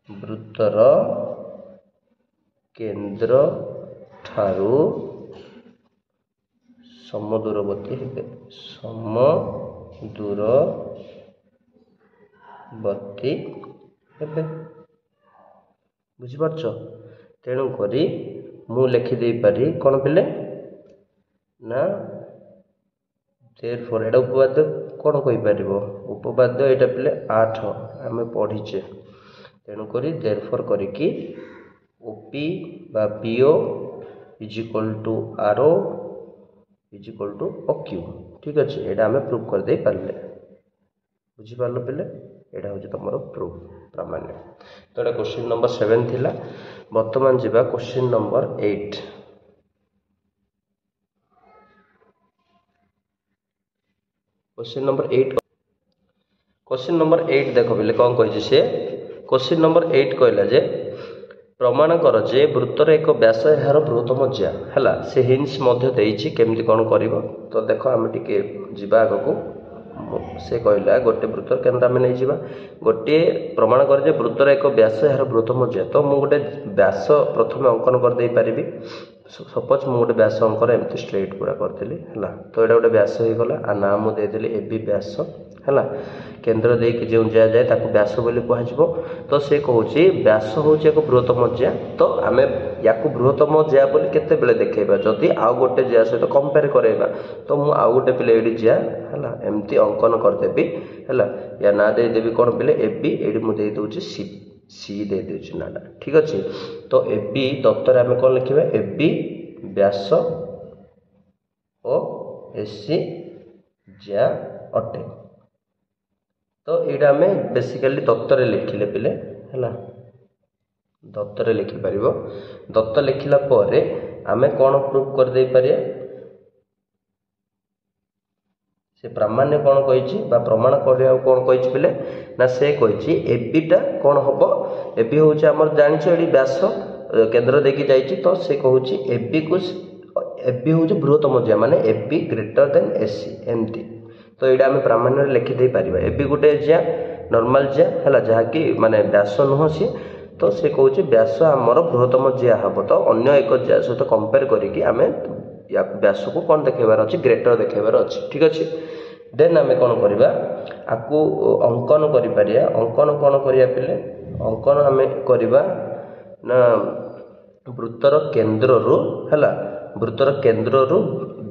वृत्तर केन्द्र ठारू समदूरवर्ती हेबे समदूरवर्ती हेबे बुझिपारछ। तेणु करी मु लिखि दे पारी कौन पिले ना देयरफॉर एटा उपपाद्य कौन कहि परिबो उपपाद्य एटा पिले 8 आमे पढ़ीचे तेणु करी देयरफॉर करिकी ओपी बा PO is equal to RO is equal to O Q ठीक अच्छे यहाँ आम प्रूफ कर दे पारे बुझिपार पे यहाँ हूँ तुम प्रूफ प्रामाण्य। तो ये क्वेश्चन नंबर 7 थिला बर्तमान जावा क्वेश्चन नंबर 8 क्वेश्चन नंबर 8 देख बोले कौन कही सी क्वेश्चन नंबर 8 कहला जे प्रमाण कर जे वृत्तर एक व्यास यार बृहत्तम ज्या है से हिंस केमती कौन कर तो देख आम टे जा आग को से कहला गोटे वृत्तर केन्द्र आम नहीं जा गोटे प्रमाण कर जे वृत्तर एक व्यास यार बृहत्तम ज्या तो मुझे गोटे व्यास प्रथम अंकन करदे पारि सपोज मुझे गोटे व्यास अंकन एमती स्ट्रेट पूरा करदेली है तो यहाँ गोटे व्यास हो गला आ ना मुदेली ए बी व्यास है केन्द्र देकी जो जा जाए ताको व्यास बोली कह तो से कहूँ व्यास हूँ एक बृहत्तम ज्या तो आम या बृहत्तम ज्या बोली केते बेले देखा जदि आउ गोटे ज्या सहित कंपेयर कराइबा तो मु आउ गोटे पिले ये ज्या है एमती अंकन करदेवी है या ना देदेवी कौन पिले ए बी ये मुझे दूसरी सी सी दे दूसरी ना ठीक अच्छे। तो ए बी दत्तर आम कौन लिखा A B Vyas O S C ज्या अटे तो तो यहाँ आम बेसिकाली दत्तर लिखिले पिले है दत्तर लिखिपर दत्त लिखला आम कौन प्रूफ कर दे पारे से प्रामाण्य कौन कही प्रमाण कौन कही पिले ना से कही एबीटा कौन हम एबी हूँ आम जाच ये व्यास केन्द्र देखी जाइए तो से कहूँ एबी को एबी हूँ बृहत्तम जिया माने एबी ग्रेटर देन एसी एमती तो यहाँ आम प्रामाण्य लिखिदे पार एबी गोटे जिया नॉर्मल जिया है जहाँकि माने व्यास नुह सी तो से कहे व्यास आमर बृहत्तम जिया हम तो अन्य एक जिया सहित कंपेयर करके आम व्यास को कौन देखेबार अच्छे ग्रेटर देखेबार अच्छे ठीक अच्छे देन आम कौन करवा आपको अंकन कर अंकन कौन करिया पिले अंकन आम करवा ना वृत्तर केन्द्र रु है वृत्तर केन्द्र रु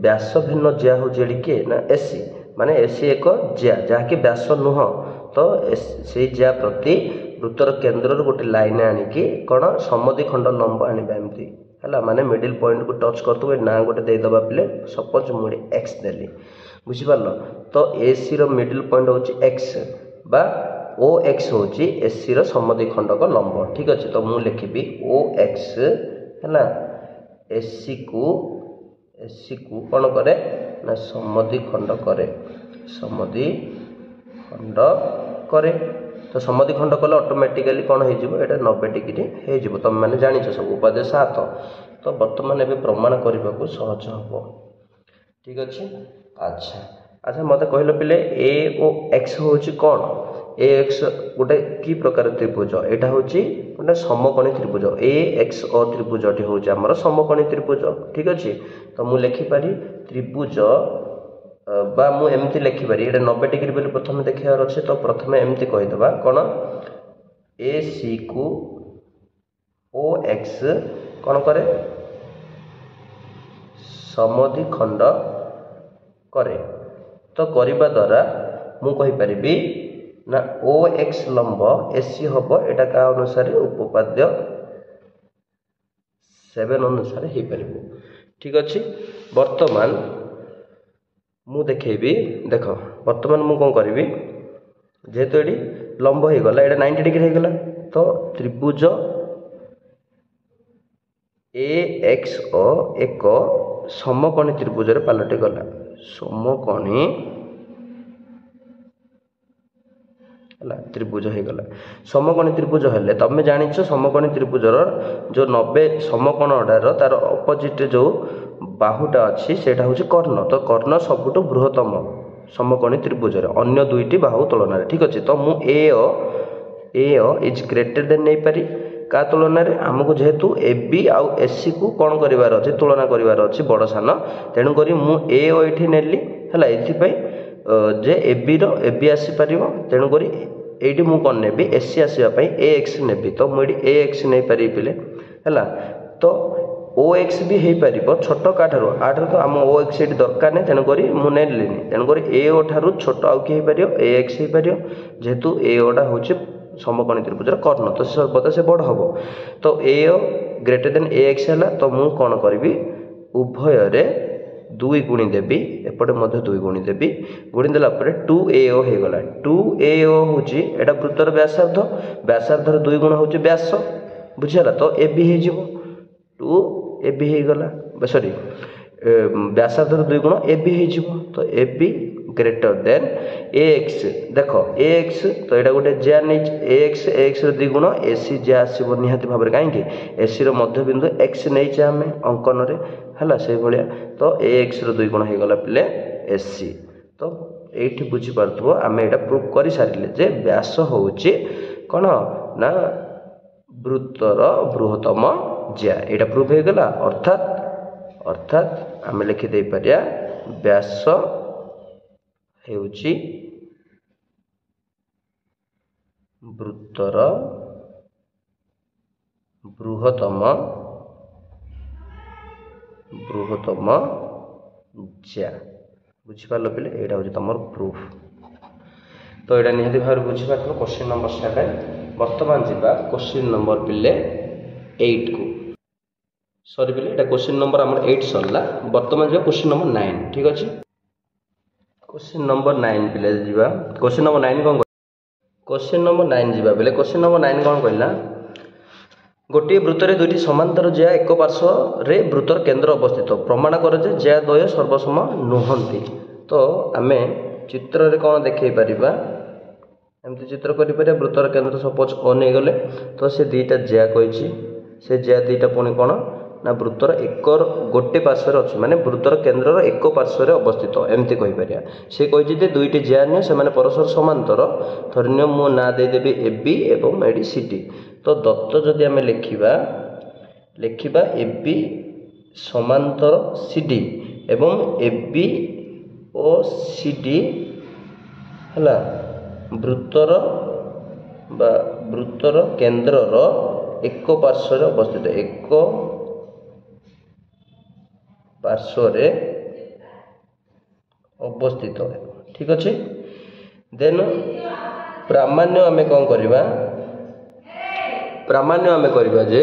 व्यास भिन्न जिया हूँ किए ना एसी माने एसी एक जिया जहाँकि व्यास नुह तो से जिया प्रति वृत्तर केन्द्र रु गोटे लाइन आणिकी कौन समद्विखंड लंब आनिबा एमती है माने मिडिल पॉइंट को टच करते ना गोटे देदेबा पिले सपोज मुझे एक्स देली बुझिपार तो एसी रो मिडिल पॉइंट हूँ एक्स बा ओ एक्स हूँ एसी रो समद्विखंडक लंब ठीक अच्छे तो मुझे लिखी ओ एक्स है एसी को कौन करे ना समद्विखंड करे समद्विखंड करे तो समद्विखंड कले ऑटोमेटिकली कौन हो 90 डिग्री हो तुम मैंने जान सब उपादेय 7 तो बर्तमान एवं प्रमाण करने को सहज हम ठीक अच्छे अच्छा अच्छा मत कहल पिले ए ओ एक्स हूँ कौन ए एक्स गोटे कि प्रकार त्रिभुज यहाँ हूँ गोटे समकोणी त्रिभुज ए एक्स ओ त्रिभुजटी हूँ आमर समकोणी त्रिभुज ठीक अच्छे तो मुझे लिखिपारि त्रिभुज बा मु एमती लिखिपारि ये 90 डिग्री बोली प्रथम देखार अच्छे तो प्रथम एमती कहीदे कौन ए सी को ओ एक्स कौन करे समद्विखंड करे तो करने द्वारा मु कहीपरि ना ओ एक्स लंब एसी हम यहाँ क्या अनुसार उपपाद्य 7 अनुसार हो पार ठीक अच्छे वर्तमान मु देखेबी देख वर्तमान मु कौन करी जेहेतु ये लंब हो गला ये 90 डिग्री हो गला तो त्रिभुज ए एक्स ओ एक समकोणी त्रिभुज पलटि गला समकोणी त्रिभुज हो गला समकोणी त्रिभुज हेले तुम जान समकोणी त्रिभुजर जो 90 समकोणटार तार अपोजिट जो बाहुटा अच्छी सेटा हूँ कर्ण तो कर्ण सबुठ बृहत्तम समकोणी त्रिभुजर अन्य दुईटी बाहु तुलन ठीक अच्छे तो मु ए इज ग्रेटर देन नहीं पारी का तुलन आमको जेहेतु ए बी आउ एसी को कौन करार अच्छे तुलना करार अच्छे बड़ सान तेणुक मु ए ये नेली है ये ए बी रे बी आसीपर तेणुक ये मुझे कौन नेबी एसी आसवाई ए एक्स नेबी तो मुझे ए एक्स नहीं पारि पिले है तो ओ एक्स भी हो पार छोट काठार आठार तो आम ओ एक्स ये दरकार नहीं तेणुक मुझे तेणुक ए ओ ठार छोट आउ कि ए एक्स हो पार जेहेतु ए ओटा हूँ समकोणी त्रिभुजर कर्ण तो सर्वदा से बड़ हम तो A O greater than A x है तो मुझे कौन करी उभय 2 गुणी देवी एपटे 2 गुणी देवी गुणी देला 2AO हो गला 2AO हूँ यहाँ वृत्तर व्यासार्ध व्यासार्धर 2 गुण हूँ व्यास बुझीगला तो ए बी हो 2AB हो गला सॉरी व्यासार्धर 2 गुण ए बी हो तो A B greater then A x देख ए एक्स तो यहाँ गोटे जे नहीं ए एक्स 2 गुण एसी जे आसो निहाती भाव में कहीं एसी मध्यबिंदु एक्स नहीं आम अंकन है से भाया तो ए एक्स 2 गुण हो गला पिले एसी तो ये बुझीपार आम यहाँ प्रूफ कर सारे जे व्यास हूँ कौन ना वृत्तर बृहत्तम जिया यहाँ प्रूफ हो गला अर्थात आम लिखिदे पारिया व्यास हेउची वृत्तर बृहत्तम ज्या बुझीपार पिले यहाँ हूँ तुम प्रूफ तो यहाँ निहाती भाव बुझीपार क्वेश्चन नंबर 7 बर्तमान जावा क्वेश्चन नंबर पिले 8 को सॉरी पिले यहाँ क्वेश्चन नंबर आम 8 सरला बर्तमान जावा क्वेश्चन नंबर 9 ठीक अच्छे क्वेश्चन नंबर 9 पिले जावा क्वेश्चन नंबर 9 कौन क्वेश्चन नंबर 9 जीवा बेले क्वेश्चन नंबर 9 कौन कहला गोटे वृत्तर दुईटी समांतर ज्या एक पार्श्व रे वृत्तर केन्द्र अवस्थित प्रमाण कर ज्या द्वय सर्वसम नुहंती। तो आम चित्र रे कौन देखई परिबा एमती चित्र करि परिबा वृत्तर केन्द्र सपोज ओ नहीं गले तो से दुईटा ज्या कही से ज्या दुईटा पुणी कौन ना वृत्तर एक गोटे पार्श्व अच्छे माने वृत्तर केन्द्र एक पार्श्व अवस्थित एमती कहीपर से कही दुईटी ज्या नियो से परस्पर समांतर धरनियो मो ना देदेवी ए बी एवं एडी सी डी। तो दत्त जदि आम लिखा ए बी समांतर सी डी एवं A B O C D है वृत्तर बा वृत्तर केन्द्रर एक पार्श्व अवस्थित एक पार्श्व अवस्थित ठीक अच्छे। देन प्रामाण्य आम कौन करवा प्रामाण्य आम करवा जे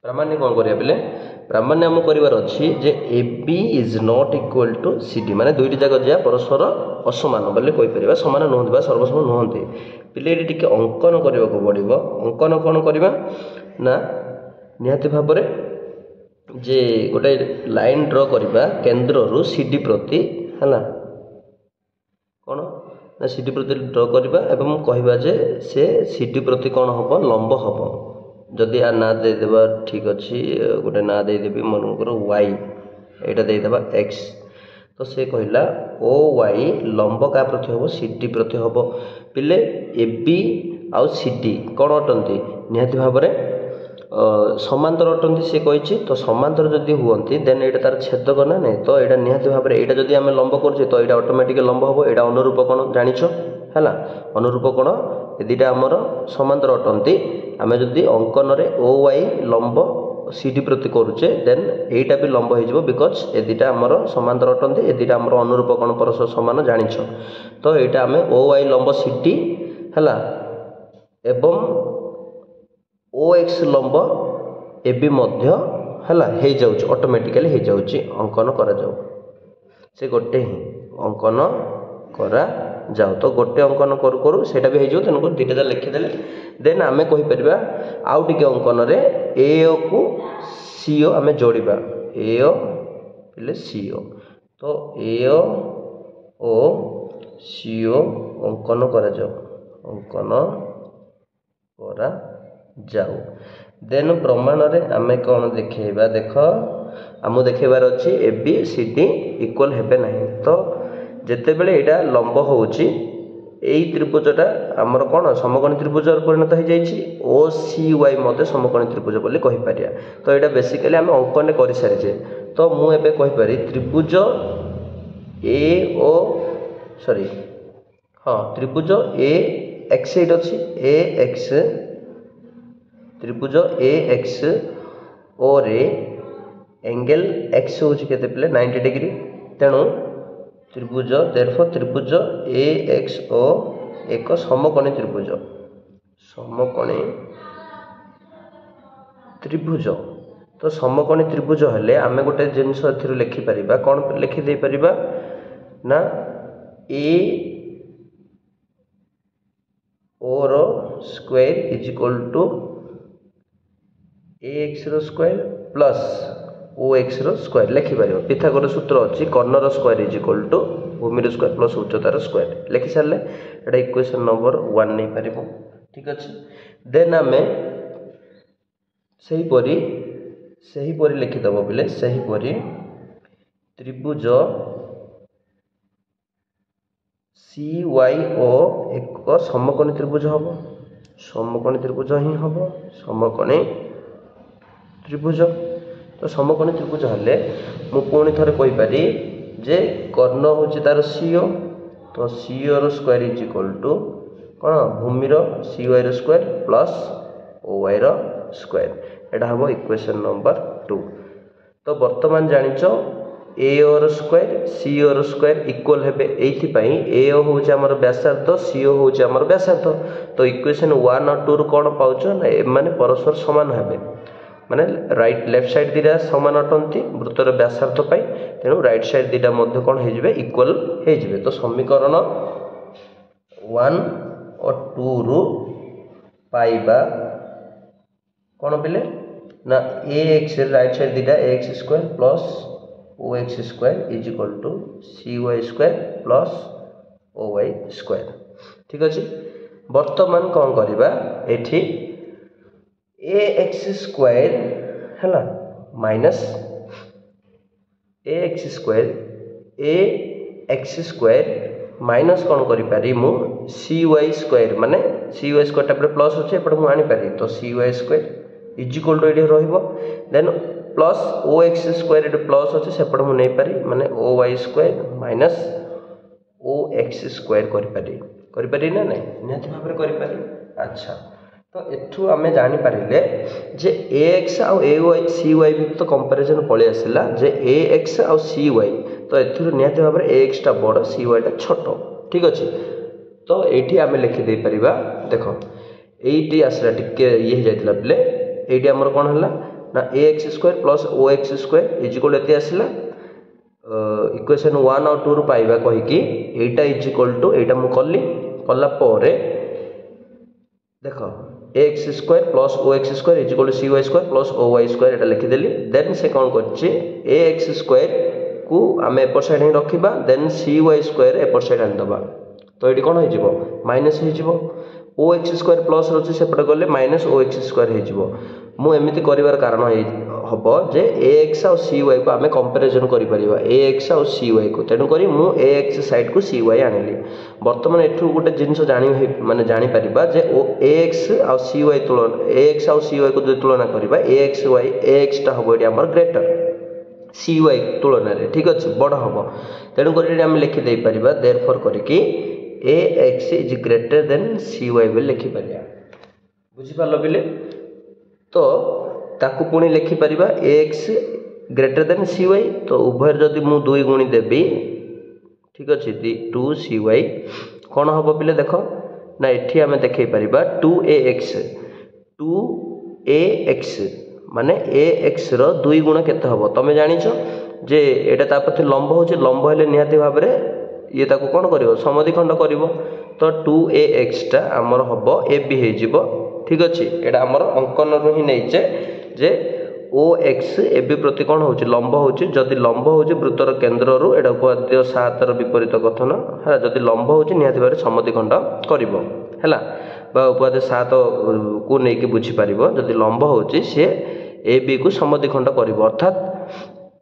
प्रामाण्य कौन करिया बेले प्रामाण्य आम करिवार अछि जे A B is not equal to C D माने दुईटी जाक ज्या परस्पर असमान बोले कहि परिबा समान नुहंती बा सर्वसम नुहंती पिले टिके अंकन करबा को पड़िबो। अंकन कौन करबा ना निहाती भाव जे गोटे लाइन ड्र करवा केन्द्र रु सी डी प्रति है कौन ना सी डी प्रति ड्र करवा एवं कहवा जे से सी डी प्रति कौन हम लंब हम जदि आ ना देदेबा ठीक अच्छे गोटे ना देदेवी मनकर वाई यहाँ देदेबा एक्स तो से कहला ओ वाई लंब क्या प्रति हम सी डी प्रति हम पिले ए बी आउ सी डी कौन अटंती निहाती भाव समांतर अटंती सी कही तो समांतर जदि हुअंती देन यहाँ तार छेदक ना नहीं तो यहाँ निहाती भाव यहाँ जदि आम लंब कर तो यहाँ ऑटोमेटिक लंब हम यहाँ अनुरूप कौन जानिछ है अनुरूप कौन ए दुटा आमर समांतर अटंती आम जदि अंकन रे ओ वाई लंब सी डी प्रति करुचे देन यहीटा भी लंब हो बिकज ए दुटा आमर समांतर अटंती ए दुटा आमर अनुरूप कौन परस्पर समान जानिछ तो यहाँ आम ओ वाई लंब सी डी है एवं ओ एक्स लंब ए बी मध्य है जाउछ ऑटोमेटिकली हो जाउछ अंकन करा जाऊ से गोटे ही अंकन करा जाऊ तो गोटे अंकन करू करू सेटा भी हो तेणुक दुईटा लिखिदेले देन आम कहीपर आउ टिके अंकन रे ए ओ को सी ओ आम जोड़ा ए ओ पिले सी ओ तो ए ओ सी ओ अंकन करा जाऊ अंकन करा जाऊ देन प्रमाण रे आम कौन देखा देख आम देखेबार अच्छी A B C D equal हेबे नहीं तो जिते बड़े यहाँ लंब होची यही त्रिभुजटा आमर कौन समकोणी त्रिभुज परिणत हो जाइए ओ सी वाई मध्य समकोणी त्रिभुज बोली कहीपर तो यहाँ बेसिकली आम अंकन कर सारीचे तो मुझे कहीपरि त्रिभुज ए ओ सॉरी हाँ त्रिभुज ए एक्स एट अच्छी ए एक्स त्रिभुज ए एक्स ओ रे एंगल एक्स हूँ के 90 डिग्री तेणु त्रिभुज देयरफॉर त्रिभुज ए एक्स ओ एक समकोणी त्रिभुज तो समकोणी त्रिभुज हेले आम गोटे जिनस लिखिपर कौन लिखिदे पार ना ए ओ रो square is equal to A X रो स्क्वायर प्लस ओ एक्स रो स्क्वायर लिखिपर पिथागोरस सूत्र अच्छी कर्णर स्क्वायर इज इक्वल टू भूमि स्क्वायर प्लस उच्चतार स्क्वायर लिखि सारे एटा इक्वेशन नंबर 1 नहीं पार ठीक अच्छे। देन आम सहीपरी लिखिदेव बोले सहीपरी त्रिभुज सी वाई ओ एक समकोणी त्रिभुज हम समकोणी त्रिभुज ही हम समकोणी त्रिभुज तो समकोणी त्रिभुज हेले मु पुणी थरे कहीपरि जे कर्ण हूँ तार सीओ तो सीओ रो स्क्वायर इज इक्वल टू कौन भूमि सी वाई रो स्क्वायर प्लस ओ वाई रो स्क्वायर एटा हम इक्वेशन नंबर 2 तो वर्तमान जानिच ए ओ रो स्क्वायर सी ओ रो स्क्वायर इक्वल हेबे एइथिपाई ए ओ होउछ हमर व्यासार्ध सी ओ होउछ हमर व्यासार्ध तो इक्वेशन 1 और 2 रो कोन पाउछ ना ए माने परस्पर समान हेबे माने राइट लेफ्ट साइड दीटा समान अटंती वृत्तर व्यासार्ध पाई तेणु राइट साइड दीटा मध्य कौन हो इक्वल हो तो समीकरण 1 और 2 रु पाइबा कौन पिले ना ए एक्स राइट साइड दीटा A X square plus O X square is equal to C Y square plus O Y square. ठीक अच्छे बर्तमान कौन करवा एठी ए एक्स स्क्वायर है minus A X square A X square minus कौन करी मु सी वाई स्क्वायर माने C Y square type plus अच्छे एपटे मुझे आनीपारी तो C Y square is equal to ये then plus O X square ये प्लस अच्छे सेपटे मुझे नहीं पारी माने ओ Y square minus O X square करी ना नहीं निहत भाव में करी। अच्छा तो एठू आम जानीपारे जे ए एक्स आउ ए वाई सी वाई भी तो कंपेरिजन पलि आसला जे ए एक्स आउ सी वाई तो एथुर निहत भाव में ए एक्स टा बड़ सी वाई टा छोट। ठीक अच्छे तो ये आम लिखिदे पारिबा देख ये आसला टिके ये जाइला पिले ये आमर कौन है ना A X square plus O X square is equal एते आसला इक्वेशन 1 और 2 रु पाइबा कहीकि एटा इज इक्वल टू एटा मु कली कला परे देख A X square plus O X square is equal to C Y square plus O Y square एटा लिखिदेली देन से कौन करछि ए एक्स स्क्वायर को आम एपर साइड ही रखा देन सी वाई स्क्वायर एपर साइड आनीदबा तो ये कौन हो माइनस हो ओ एक्स स्क्वायर प्लस अच्छे सेपटे गले माइनस ओ एक्स स्क्वायर हो मुझे कर कारण हम जे ए एक्स आउ सी वाई को आम कंपेरिजन कर ए एक्स आउ सी वाई को तेणुक मुझे ए एक्स साइड को सी वाई आनिली बर्तमान एठू गोटे जिनस माने जानीपर जे ए एक्स आउ सी वाई तुलना ए एक्स आउ सी वाई को जो तुलना करवा ए एक्स वाई ए एक्स टा हम ये ग्रेटर सी वाई तुलन में। ठीक अच्छे बड़ हम तेणुक आम लिखिदे पार देयरफॉर करके A X is greater than C Y बोली लिखिपर बुझिपार बिले तो ताकू पुणी लिखिपर A X greater than C Y तो उभय जदि मु दुई गुणी देवी ठीक अच्छे 2 सी वाई कौन हम पिले देख ना ये आम देखे पार 2 ए एक्स माने ए एक्स रो दुई गुण केते हबो तमे जानिछ जे एटा ता पथे लंब होचे लंब हेले निहाती भाव में ये ताको कोन करिवो समद्विखंड करिवो तो 2 एक्स टा हमर हबो ए बी हे जिवो। ठीक अच्छे एटा हमर अंकन रु ही नैचे जे ओ एक्स ए बी प्रति कोन होचे लंब होचे जदि लंब होचे वृत्तर केंद्र रु एटा उपाद्य 7 रो विपरीत कथन है जदि लंब होचे निहाती भाव में समद्विखंड करिवो हैला बा उपाद्य 7 को नेकी बुझी पारिबो जदि लंब होचे से ए बी को समद्विखंड करिवो अर्थात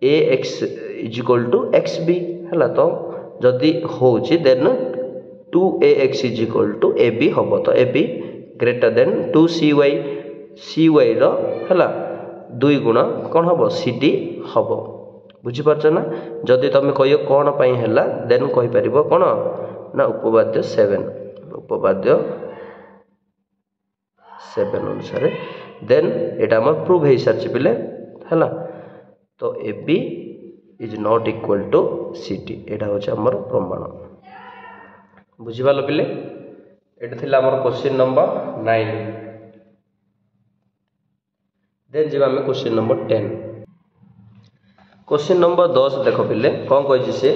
A X is equal to X B है तो जदि होची then 2 A X is equal to A B हम तो A B greater than 2 C Y रो है दुई गुण कौन हम सी डी हम बुझीपार ना जदि तुम कह कौन पाई है देन कहीपर कौन ना उपवाद्य 7 अनुसार देन एटा हम प्रूव हो सारी पिले है तो A B is not equal to C T एटा हूँ आमर प्रमाण बुझीपाल पिले ये थी आम क्वेश्चन नंबर 9 देन जी आम क्वेश्चन नंबर 10 क्वेश्चन नंबर 10 देख पिले कौन कही सी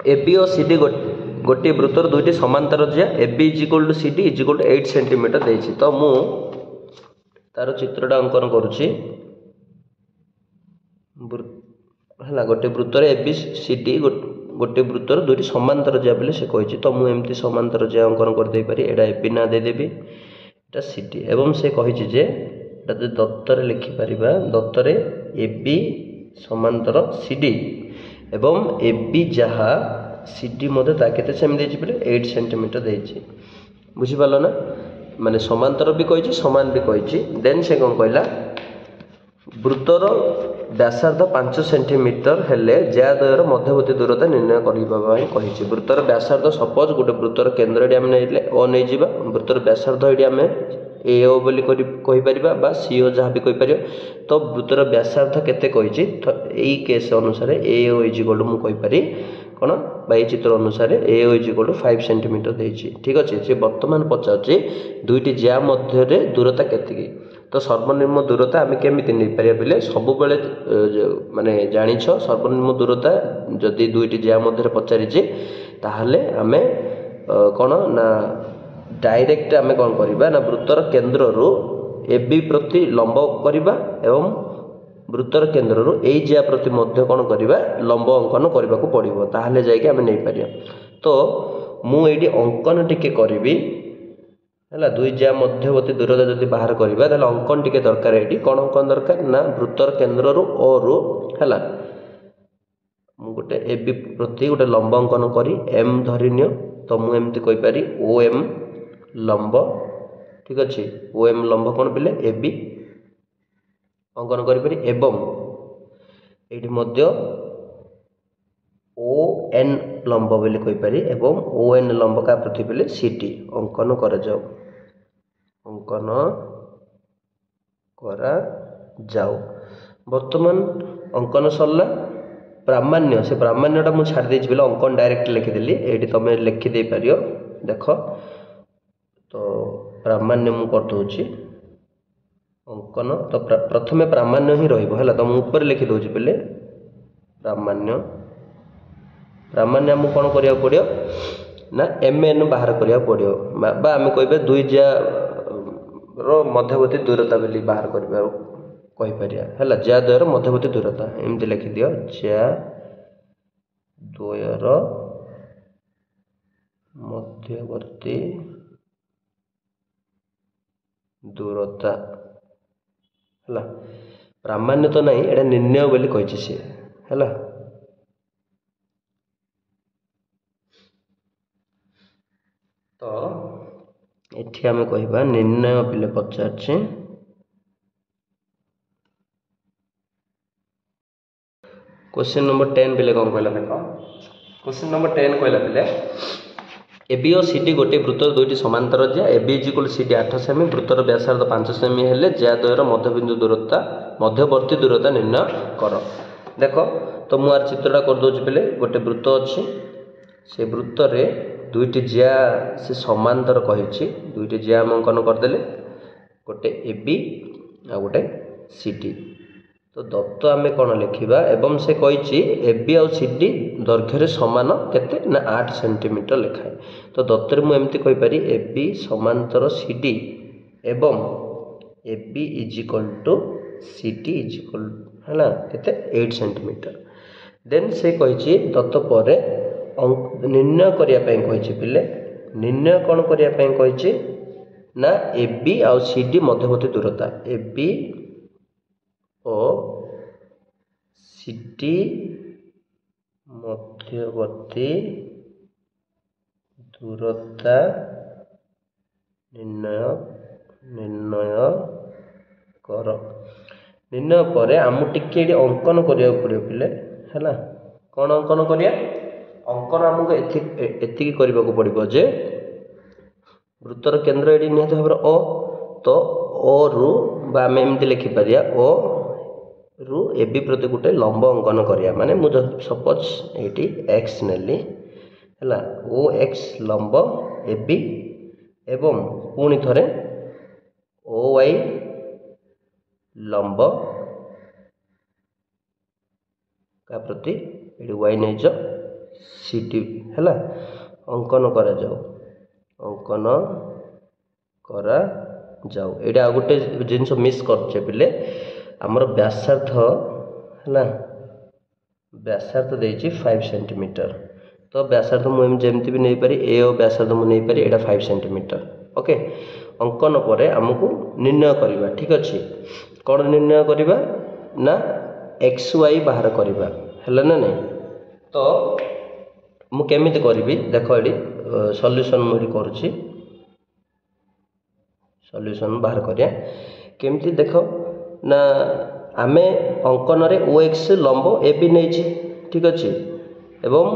ए बी और सी डी गोटे वृत्तर दुईटी समांतर जिया A B is equal to C D is equal to 8 centimetre देछि तो मु तार चित्रटा अंकन करुच्ची है गोटे वृत्तर ए बी सी डी गोटे वृत्तर दुईटी समांतर जिया बोले से कही तो मुझे समांतर जिया अंकन करदे पारि एटा ए बी ना देदेवी एटा सी डी एवं से कही जे दत्तर लिखिपर दत्तर ए बी समांतर सी डी एवं ए बी जहाँ सी डी केते सेम देछि बोले 8 सेंटीमीटर देछि बुझिपाल ना माने समांतर भी कही समान भी कही देन से कौन कहला वृत्तर व्यासार्ध 5 सेंटीमीटर हेले ज्याद्वयर मध्यवर्ती दूरता निर्णय कही वृत्तर व्यासार्ध सपोज गोटे वृत्तर केन्द्र आम ओ नहीं वृत्तर व्यासार्ध ये आम ए ओ बोली कहीपर सी ओ जहाँ भी कहीपर तो वृत्तर व्यासार्ध केते कही यही केस अनुसार A O is equal to मु कहीपरि कौन ये चित्र अनुसार A O is equal to 5 centimetre देछि। ठीक अच्छे से बर्तमान पचार दुईटी ज्या मध्य दूरता केतिकी तो सर्वनिम्न दूरता आम केमी नहीं पार बोले सब माने जानिछ सर्वनिम्न दूरता जदि दुईटी ज्या मध्य पचारिछे ताहले आमे कौन ना डायरेक्ट आम कौन करवा ना वृत्तर केन्द्र ए बी प्रति लंब करवा एवं वृत्तर केन्द्र ए ज्या प्रति मध्य कौन करवा लंब अंकन करने को पड़ो ताहले जाइए आम नहीं पार। तो मुझे अंकन टिके करी है दुई ज्या मध्यवर्ती दूरता जब बाहर करवा अंकन टिके दरकार ये कौन अंकन दरकार ना वृत्तर केन्द्र ओ रु है गोटे ए बी प्रति गोटे लंब अंकन करी एम धरिनी तो मुझे कहीपरि ओ एम लंब ठीक अच्छे ओ एम लंब कौन पे ए बी अंकन करी एवं ये ओ एन लंब बोली कहीपरि एवं ओ एन लंब का प्रति पे सी टी अंकन कर अंकन करा जाओ। वर्तमान अंकन सरला प्रामाण्य से प्रामाण्यटा मुझे छाड़ देछि बोले अंकन डायरेक्ट लिखिदेली ये तुम लिखिदे पार देख तो प्रामाण्य मु कर दूची अंकन तो प्रथमे प्रामाण्य ही रहा तो मुझे ऊपर लिखि दूची बोले प्रामाण्य प्रामाण्य आमको कौन करा पड़ो ना एम एन बाहर करा पड़ो बा आम कह दुई ज्या मध्यवर्ती दूरता बोली बाहर करवा कहीपर है ज्या द्वयर मध्यवर्ती दूरता एमती लिखिदि ज्या द्वयर मध्यवर्ती दूरता है प्रामाण्य तो नहीं एटा निर्णय बोली कही सी है। तो एठी आम कहिबा निर्णय पिले पचारछि क्वेश्चन नंबर 10 पिले कौन कहला देख क्वेश्चन नंबर 10 कहला पिले ए बी और सी डी गोटे वृत्तर दुईटी समांतर ज्या A B is equal C D 8 cm वृत्तर व्यासार्ध 5 सेमी हेले ज्या द्वयर मध्यबिंदु दूरता मध्यवर्ती दूरता निर्णय कर। देख तो मुझे चित्रटा कर दूची पिले गोटे वृत्त अच्छी से वृत्त रे दुईटी ज्या से समांतर कही दुईटी ज्या अंकन करदे गोटे ए बी आ गोटे सी डी। तो दत्त आम कौन लिखा एवं से कही A B uh C D दैर्घ्य सामान केते ना 8 सेंटीमीटर लिखाए। तो दत्तर मुझे कहीपरि ए बी समांतर सी डी एवं A B is equal to C D is equal है केते 8 सेंटीमीटर। देन से कही दत्त पर निर्णय करने पिले निर्णय कौन करने कही ना A B uh C D मध्यवर्ती दूरता A B O C D मध्यवर्ती दूरता निर्णय कर। निर्णय पर आम टिके अंकन करा पड़ो पिले है कौन अंकन करिया अंकन आमको एति करने को पड़ो जे वृत्तर केन्द्र ये निहत भाव ओ तो ओ रु आम एमती लिखिपर ओ रु ए बी प्रति गोटे लंब अंकन करिया माने मुझे सपोज ये एक्स नेली है ओ एक्स लंब ए बी एवं पुणी थरे ओ वाई लंब का प्रति ये वाई नहीं जाओ सी डी है अंकन करा जाओ अंकन करा जाओ। ये आ गोटे जिनस मिस करछे पिले आमर व्यासार्ध है व्यासार्ध देछि 5 सेंटीमीटर। तो व्यासार्ध मुझे जमती भी नहीं पारी ए और व्यासार्ध मुझे नहीं पारी एटा 5 सेंटीमीटर ओके। अंकन पर आमको निर्णय करवा ठीक अच्छे कौन निर्णय करवा ना एक्स वाई बाहर करवा है ना नहीं। तो मुझे करी देख ये सल्यूशन मुझे करुँची सल्यूशन बाहर करिया केमती देख ना आमे अंकन रे ओ एक्स लंब ए बी नहीं ठीक अच्छे एवं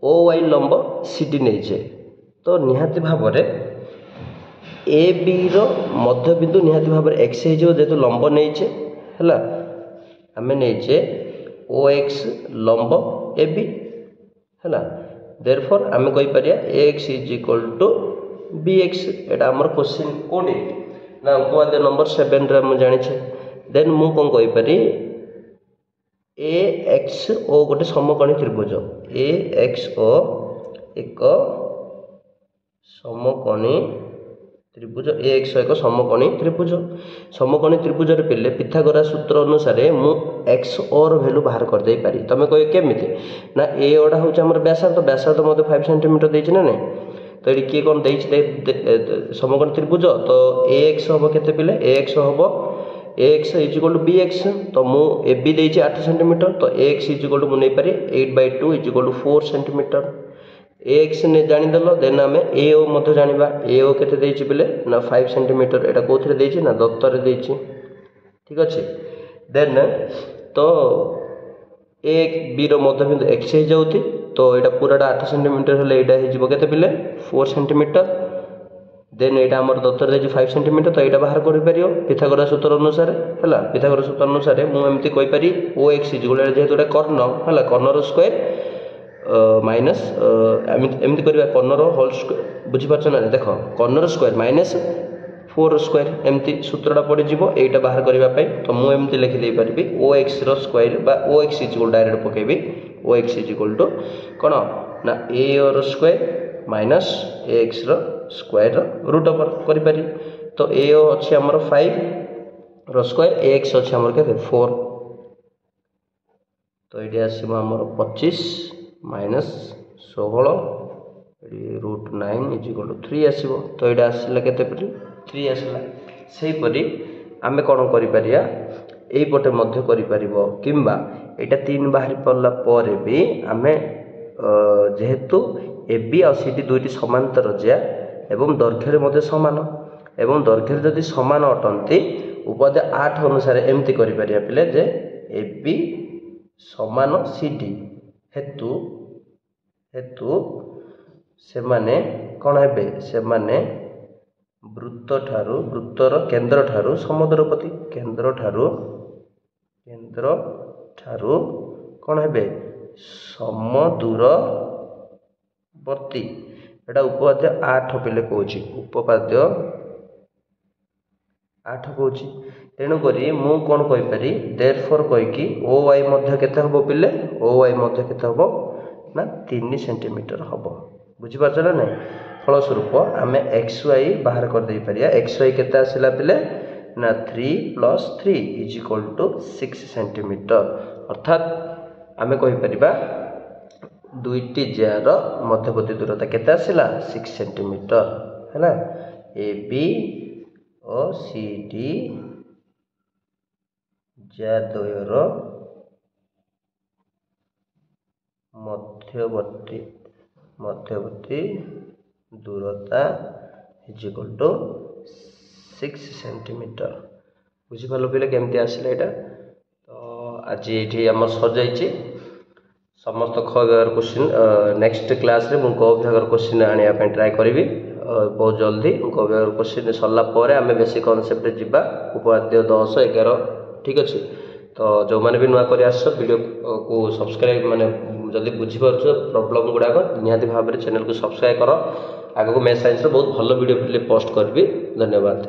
ओ वाई लंब सी डी नहीं। तो निहाती भाव रे ए बी रो मध्य बिंदु निहाती भाव रे एक्स हो जेहेतु लंब नहीं है आमे नहीं ओ एक्स लंब ए बी है देयरफॉर आमे कहि परिया X is equal to B X एटा हमर क्वेश्चन कोडी ना उपवाद्य नंबर 7 रे हम जानि छे। देन मु कोन कहि परि ए एक्स ओ गोटे समकोणी त्रिभुज ए एक्स ओ एक समकोणी त्रिभुज AX एक समकोणी त्रिभुज समकोणी त्रिभुज पिले पिथागोरास सूत्र अनुसार मु x और वैल्यू बाहर कर दे पारी तमे कह केमिति ना ए ओडा होच हमर व्यासार्ध मते 5 सेंटीमीटर देछि ना नहीं तो ये किए कौन दे समकोण त्रिभुज तो AX हम केते पिले AX हम AX is equal to BX तो मु AB देछि 8 सेंटीमीटर तो AX इज इक्वल टू मु नै पारी 8/2 is equal to 4 centimetre AX ने जानिदेल देन आम AO मध्य जानिबा AO केते देछि पिले ना 5 सेंटीमीटर एटा कोथरे देछि ना दत्तर देछि ठीक अछि देन तो एक बी रो मध्य बिंदु x हे जाउति तो एटा पूराटा 8 सेंटीमीटर हले एटा हे जिवो केते पिले 4 सेंटीमीटर देन एटा हमर दत्तर देछि 5 सेंटीमीटर तो एटा बाहर करि परियो पिथागोरास सूत्र अनुसार हला पिथागोरास सूत्र अनुसार मु एम्ति कहि पारि OX जेतुटा एटा कर्ण हला कर्णर स्क्वायर माइनस एमती करवा कर्णर होल स्क्वायर बुझीपार ना देख कर्णर स्क्वायर माइनस 4 स्क्वायर एमती सूत्रटा पड़ जाइए बाहर करने तो मुझे लिखिदे पारि OX स्क्वायर बा OX इज इक्वल डायरेक्ट पकेबी OX इज इक्वल टू कौन ना A और square minus AX square root over करी तो A अच्छे आमर 5 स्क्वायर AX अच्छे आमर के 4 तो ये आसो आमर 25 माइनस 16 √9 इज इक्वल टू 3 आसो तो ये आसला के 3 आसला से परी आमे कौन करिपारिया एई पटे मध्य करिपारिबो किंबा एटा 3 बाहरी पड़ला परे भी आमे जेहेतु AB और CD दुईटी समांतर ज्या एवं दैर्घ्य मध्य समान एवं दैर्घ्य जदि समान अटंती उपाध्याय 8 अनुसार एमती करिपारिया पिले जे AB समान CD हेतु हेतु से माने कौन हेबे से माने वृत्तर केंद्र ठारू समदूरपति केंद्र ठारू कौन हेबे समदूरवर्ती एटा उपाध्याय 8 पिले कहूची उपपाद्य 8 कहूची तेणु करी मु कौन कहि पारि देयरफॉर कहि कि OY मध्य केते हबो पिले OY मध्य केते हबो ना 3 सेंटीमीटर हबो बुझी पारछ ना नै फलस्वरूप आमे XY बाहर कर दे परिया XY केते आसिला पिले ना 3 + 3 इज इक्वल टू 6 सेंटीमीटर अर्थात आमे कहि परिबा दुईटी जार मध्यवर्ती दूरता केते आसिला 6 सेंटीमीटर हैला AB और CD द्वयर मध्यवर्ती दूरता इज इक्वल टू 6 सेंटीमीटर बुझी पालो पिले केमती आसिला एटा तो आज ये आम सजाई समस्त ख विभाग क्वेश्चन नेक्स्ट क्लास रे मु क विभाग क्वेश्चन आनिया पे ट्राई करी बहुत जल्दी क विभाग क्वेश्चन सरला परे आमे बेसिक कांसेप्ट जिबा उपाध्याय 10 11 ठीक अच्छे तो जो मैंने भी नुआ कर वीडियो को सब्सक्राइब माने जल्दी बुझीपार प्रॉब्लम गुड़ाक निहाती भाव में चैनल को सब्सक्राइब कर आगे को मैथ साइंस बहुत भल वीडियो पोस्ट करी धन्यवाद।